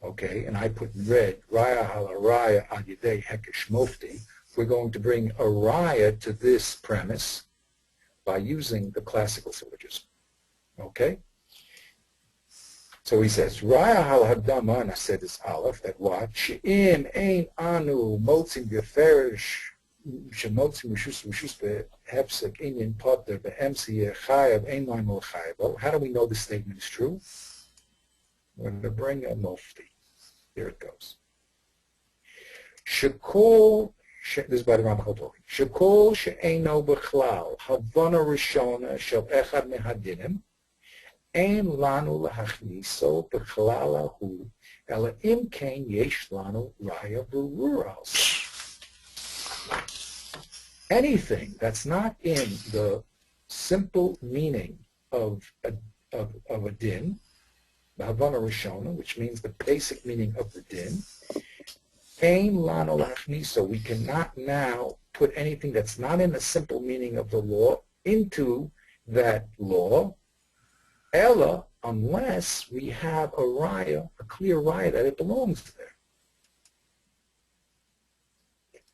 okay, and I put in red raya halaraya al yedei hekesh mofti. We're going to bring a raya to this premise by using the classical syllogism. Okay. So he says, Raya hal-hadama, and I said this aleph, that what? She'im ein anu motzim beferish, shemotzim rishus behefsek inyan potter be'emsi yechayev ein loim l'chayev. How do we know this statement is true? We're going to bring a mufti. Here it goes. Shekol, this is by the Ramchal talking. Shekol she'eino b'chlal, havana rishona shel echad mehadinim, אין לנו להכניסו בכלל ההוא, אלא אם כן יש לנו ראיה ברורה. Anything that's not in the simple meaning of a din, B'havana Rishona, which means the basic meaning of the din, ein lanu lachniso, we cannot now put anything that's not in the simple meaning of the law into that law, ella, unless we have a raya, a clear raya that it belongs there.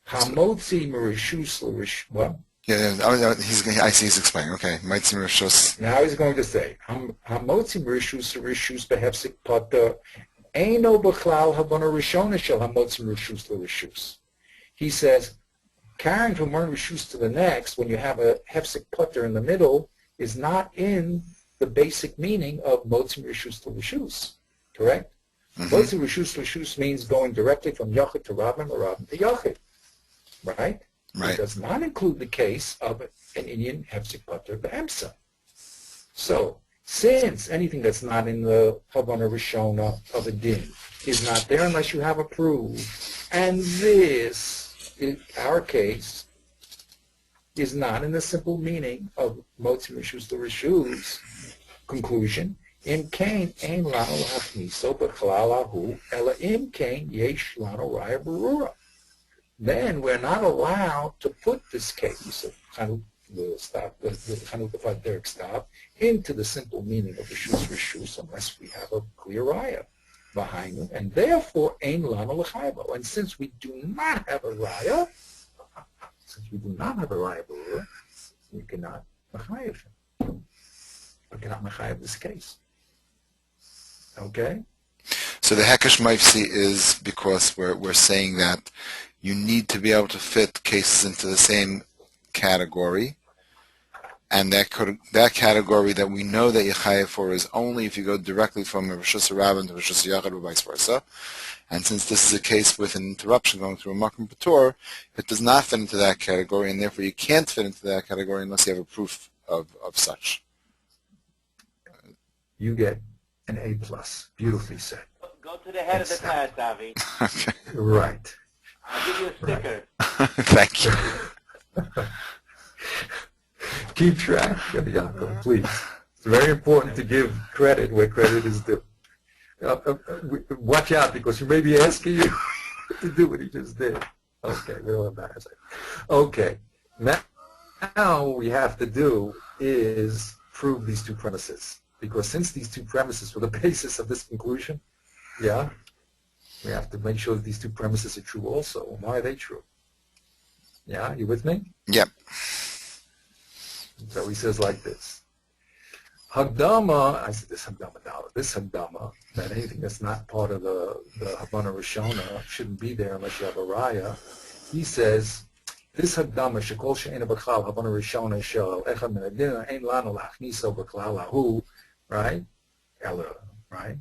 Hamotzi merishus l'rish. What? Yeah, I see he's explaining. Okay, Maitzim Rishus. Now he's going to say, Hamotzi merishus l'rishus behefsik pata, eino b'chlal havana rishona shel hamotzi merishus l'rishus. He says, carrying from one rishus to the next, when you have a hefsik putter in the middle, is not in the basic meaning of Motzi Rishus to Rishus, correct? Motzi Rishus to Rishus means going directly from Yachid to Rabban or Rabban to Yachid, right? Right. It does not include the case of an Indian Hefzik Pater Be'emsa. So, since anything that's not in the Havana Rishona of a din is not there unless you have a proof, and this, in our case, is not in the simple meaning of Motzi Rishus to Rishus conclusion, Im kain ein lanu lachniso b'chalal hahu, ela im kain yesh lanu raya berura. Then we're not allowed to put this case of the Chanukah Derek stop into the simple meaning of Rishus Rishus unless we have a clear raya behind it, and therefore ein lanu l'chaybo. And since we do not have a raya, berura, we cannot mechayev him. We cannot mechayev this case. Okay? So the Hekesh Maifsi is because we're saying that you need to be able to fit cases into the same category, and that category that we know that Yechayev for is only if you go directly from a Rishus Rabban to Rishus Yachid or vice versa. And since this is a case with an interruption going through a Makom Patur, it does not fit into that category, and therefore you can't fit into that category unless you have a proof of such. You get an A+. Beautifully said. Go to the head of the class, Avi. Okay. Right. I'll give you a sticker. Thank you. Keep track, Yaakov, please. It's very important to give credit where credit is due. Watch out, because he may be asking you to do what he just did. Okay, we don't embarrass it. Okay, now we have to do is prove these two premises. Because since these two premises were the basis of this conclusion, yeah, we have to make sure that these two premises are true also. Why are they true? Yeah, you with me? Yep. So he says like this. Hagdama, I said this Hagdama, that anything that's not part of the Havana Rishona shouldn't be there unless you have a raya. He says, this Hagdama, Shekol She'ena B'Klal Havana Rishona Shel Echad Min Adina Ein Lanu Lachniso B'Klal Lahu, right? Ella, right?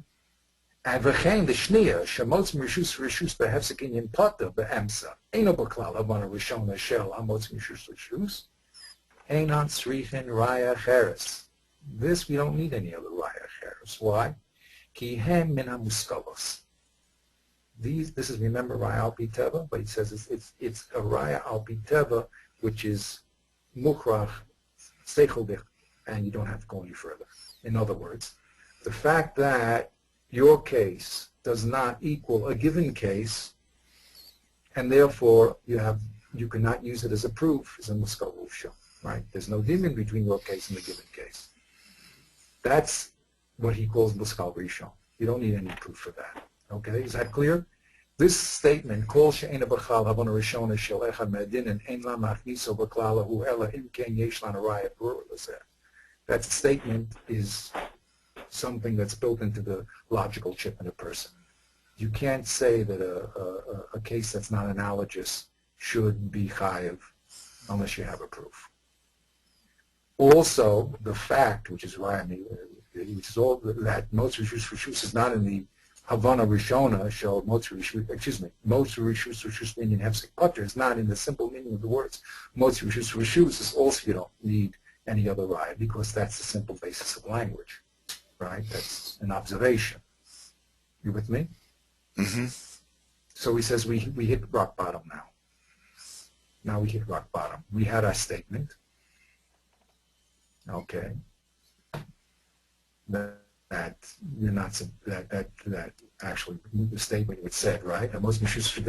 And V'chein the Shnia, Shemotz Rishus Rishus Behefsek Inyan Pata Be'emsa, Eino B'Klal Havana Rishona Shel Amotz Rishus Rishus, Einon Srichin Raya Cheres. This we don't need any other raya cheres. Why? Ki hem min hamuskalos. This is, remember, raya al pi teva, but he says it's a raya al pi teva, which is mukrach seichel dich, and you don't have to go any further. In other words, the fact that your case does not equal a given case, and therefore you cannot use it as a proof, is a muskal rufsha, right? There's no dimin between your case and the given case. That's what he calls muskal rishon. You don't need any proof for that. Okay, is that clear? This statement, Kol she'ena b'chal havana rishona shel echad me'adinin ein la machniso b'klal hu ela im ken yesh lan raya berura l'zeh. That statement is something that's built into the logical chip in a person. You can't say that a case that's not analogous should be chayiv unless you have a proof. Also, the fact, which is all that Motzi Rishus is not in the Havana Rishona, Motzi Rishus Rishus Indian Hefsek Pater is not in the simple meaning of the words. Motzi Rishus Rishus is also, you don't need any other raya because that's the simple basis of language, right? That's an observation. You with me? Mm-hmm. So he says we hit rock bottom now. Now we hit rock bottom. We had our statement. Okay. That you're not that actually the statement was said, right? And most Mishus for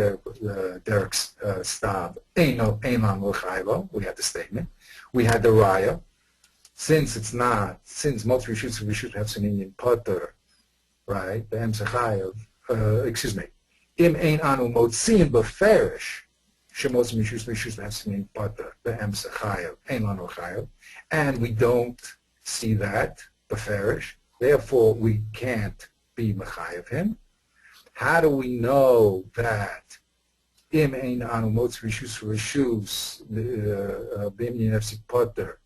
Derek's stab ain't lan l'chayvo. We had the statement. We had the raya. Since most Mishus should have some Indian Pater, right? The Emsechayev, excuse me. Im ein anu motziin beferish. Shemotz Mishus have some Indian Pater. The Emsechayev ein lan l'chayvo. And we don't see that beferish. Therefore, we can't be mechayev him. How do we know that im ein anu motz rishus b'imyin efsik poter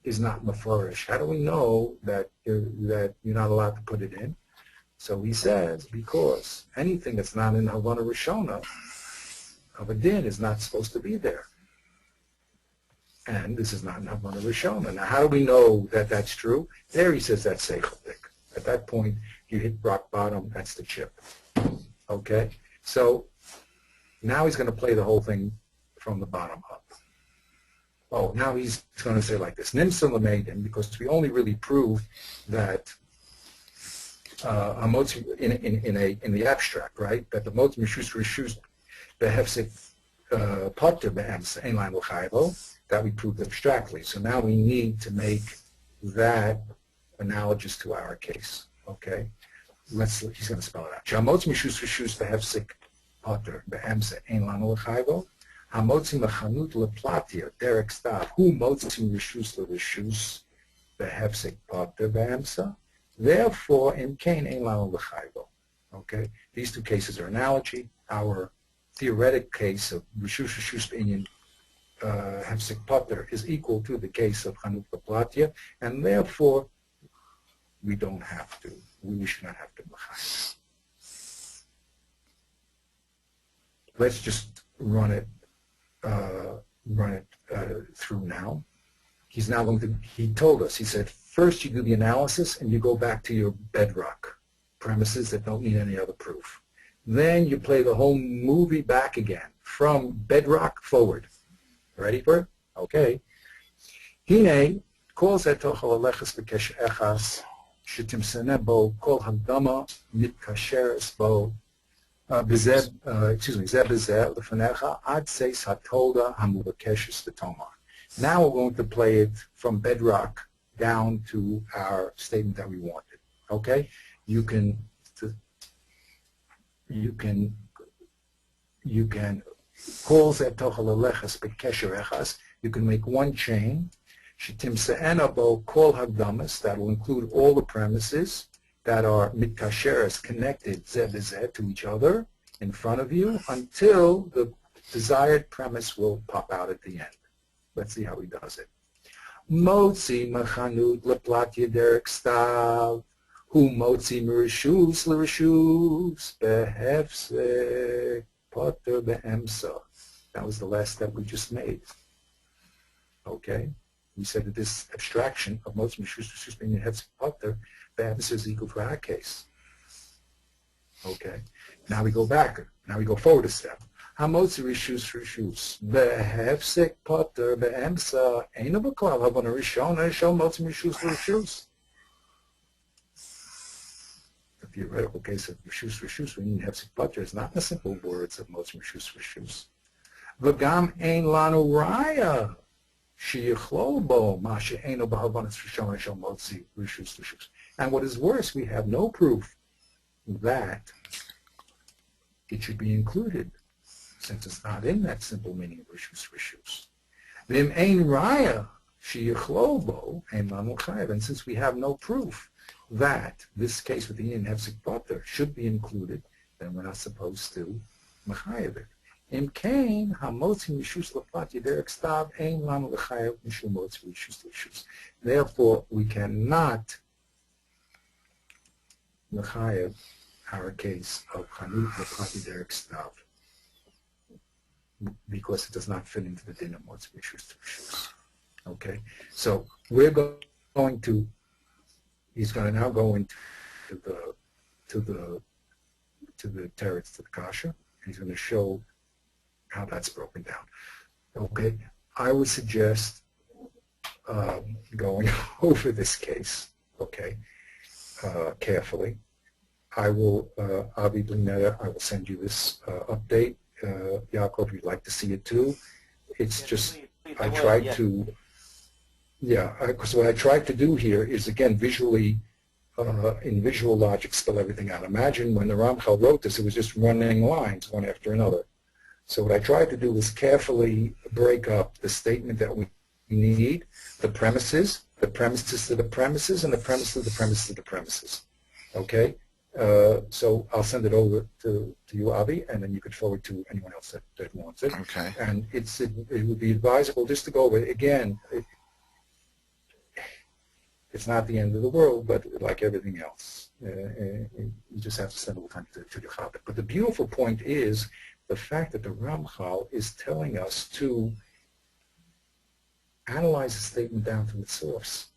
is not mafarish? How do we know that you're not allowed to put it in? So he says, because anything that's not in Havana Rishona of a din is not supposed to be there. And this is not in Havana Rishona. Now, how do we know that that's true? There he says that's seichel. At that point, you hit rock bottom, that's the chip. Okay? So now he's going to play the whole thing from the bottom up. Oh, now he's going to say like this, Nimsa Lameidim, because we only really prove that a motzi in the abstract, right? That the motzi mishus rishus behefsik potter be'ems ein line l'chayvo, that we proved abstractly. So now we need to make that analogous to our case. Okay, he's going to spell it out. Shamotzi mishus rishus behefsik potter be'ems ein line l'chayvo. Hamotzi mechanut leplatia derek stav hu motzi rishus l'rishus behefsik potter be'emsa. Therefore, in Cain, ein lano l'chayvo. Okay, these two cases are analogy. Our theoretic case of rishus rishus b'inyan hefsek potter is equal to the case of chanut leplatia, and therefore we don't have to. We should not have to l'chayv. Let's just run it through now. He's now going to. He told us. He said, first you do the analysis and you go back to your bedrock premises that don't need any other proof. Then you play the whole movie back again from bedrock forward. Ready for it? Okay. Hine kol zeh tochel aleches b'kesh echas shetimsene bo kol hagdama mitkasheres bo zeh b'zeh lefanecha ad seis hatolda hamuvakeshes v'tomar. Now we're going to play it from bedrock down to our statement that we wanted. Okay? You can call zetochel aleches bekesher echas. You can make one chain. Shetimse'ena bo kol hagdamas. That will include all the premises that are mitkasheres, connected zeh b'zeh to each other in front of you until the desired premise will pop out at the end. Let's see how he does it. Motzi machanut leplatia derek stav hu motzi merishus l'rishus behefse potter be'emsa. That was the last step we just made. Okay? We said that this abstraction of motzi merishus l'rishus being hefse potter be'emsa is equal to our case. Okay? Now we go back. Now we go forward a step. Hamotzi rishus rishus behefsek potter be'emsa eino b'klal havana rishona shel motzi rishus rishus. The theoretical case of rishus rishus, we mean hefsek potter, is not the simple words of motzi rishus rishus. V'gam ein lanu raya sheyichlol bo ma she'eino b'havanas rishona shel motzi rishus rishus. And what is worse, we have no proof that it should be included, since it's not in that simple meaning of rishus rishus. V'im ein raya sheyichlol bo ein lanu chayav. And since we have no proof that this case with the Indian hefsek potter should be included, then we're not supposed to mechayev it. Im kain hamotzi mishus leplatia derek stav ein lanu lechayev mishum motzi rishus rishus. Therefore, we cannot mechayev our case of chanut leplatia derek stav, because it does not fit into the din of motzi rishus rishus. Okay, so we're going to. He's going to now go into the teretz, to the kasha. He's going to show how that's broken down. Okay, I would suggest going over this case, okay, carefully. I will, Avi Blinetta, I will send you this update. Yaakov, you'd like to see it too. It's Yes, just, please, I will, tried yes. to, because what I tried to do here is, again, visually, in visual logic, spell everything out. Imagine when the Ramchal wrote this, it was just running lines, one after another. So what I tried to do was carefully break up the statement that we need, the premises to the premises, and the premises to the premises to the premises. Okay? So I'll send it over to you, Avi, and then you could forward to anyone else that wants it. Okay. And it would be advisable just to go over it again. It's not the end of the world, but like everything else, you just have to spend a little time to the Chabad. But the beautiful point is the fact that the Ramchal is telling us to analyze the statement down from its source.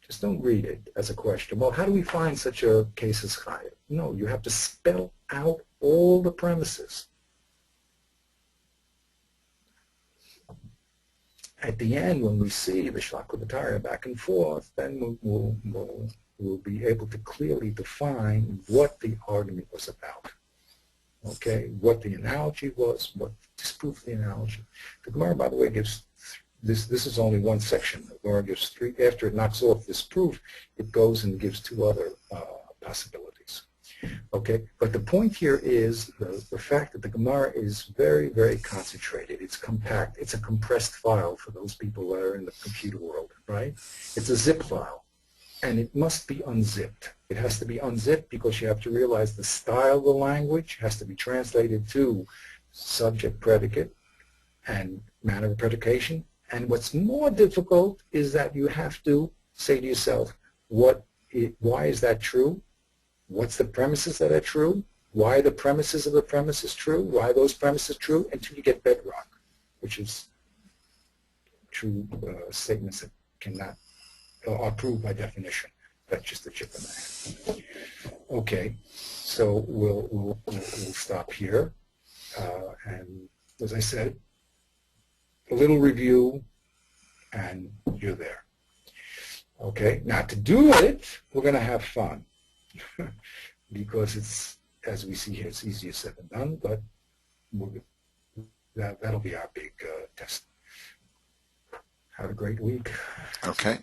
Just don't read it as a question. Well, how do we find such a case as Chayil? No, you have to spell out all the premises. At the end, when we see the Shlakut back and forth, then we'll be able to clearly define what the argument was about. Okay, what the analogy was, what disproved the analogy. The Gemara, by the way, gives this is only one section. The Gemara gives three. After it knocks off this proof, it goes and gives two other possibilities. Okay, but the point here is the fact that the Gemara is very, very concentrated. It's compact. It's a compressed file for those people that are in the computer world, right? It's a zip file, and it must be unzipped. It has to be unzipped because you have to realize the style of the language has to be translated to subject, predicate, and manner of predication. And what's more difficult is that you have to say to yourself, why is that true? What's the premises that are true? Why are the premises of the premises true? Why are those premises true? Until you get bedrock, which is true statements that cannot are proved by definition. That's just the chip in the hand. Okay, so we'll stop here. And as I said, a little review, and you're there. Okay, now to do it, we're going to have fun. Because it's, as we see here, it's easier said than done, but that'll be our big test. Have a great week. Okay.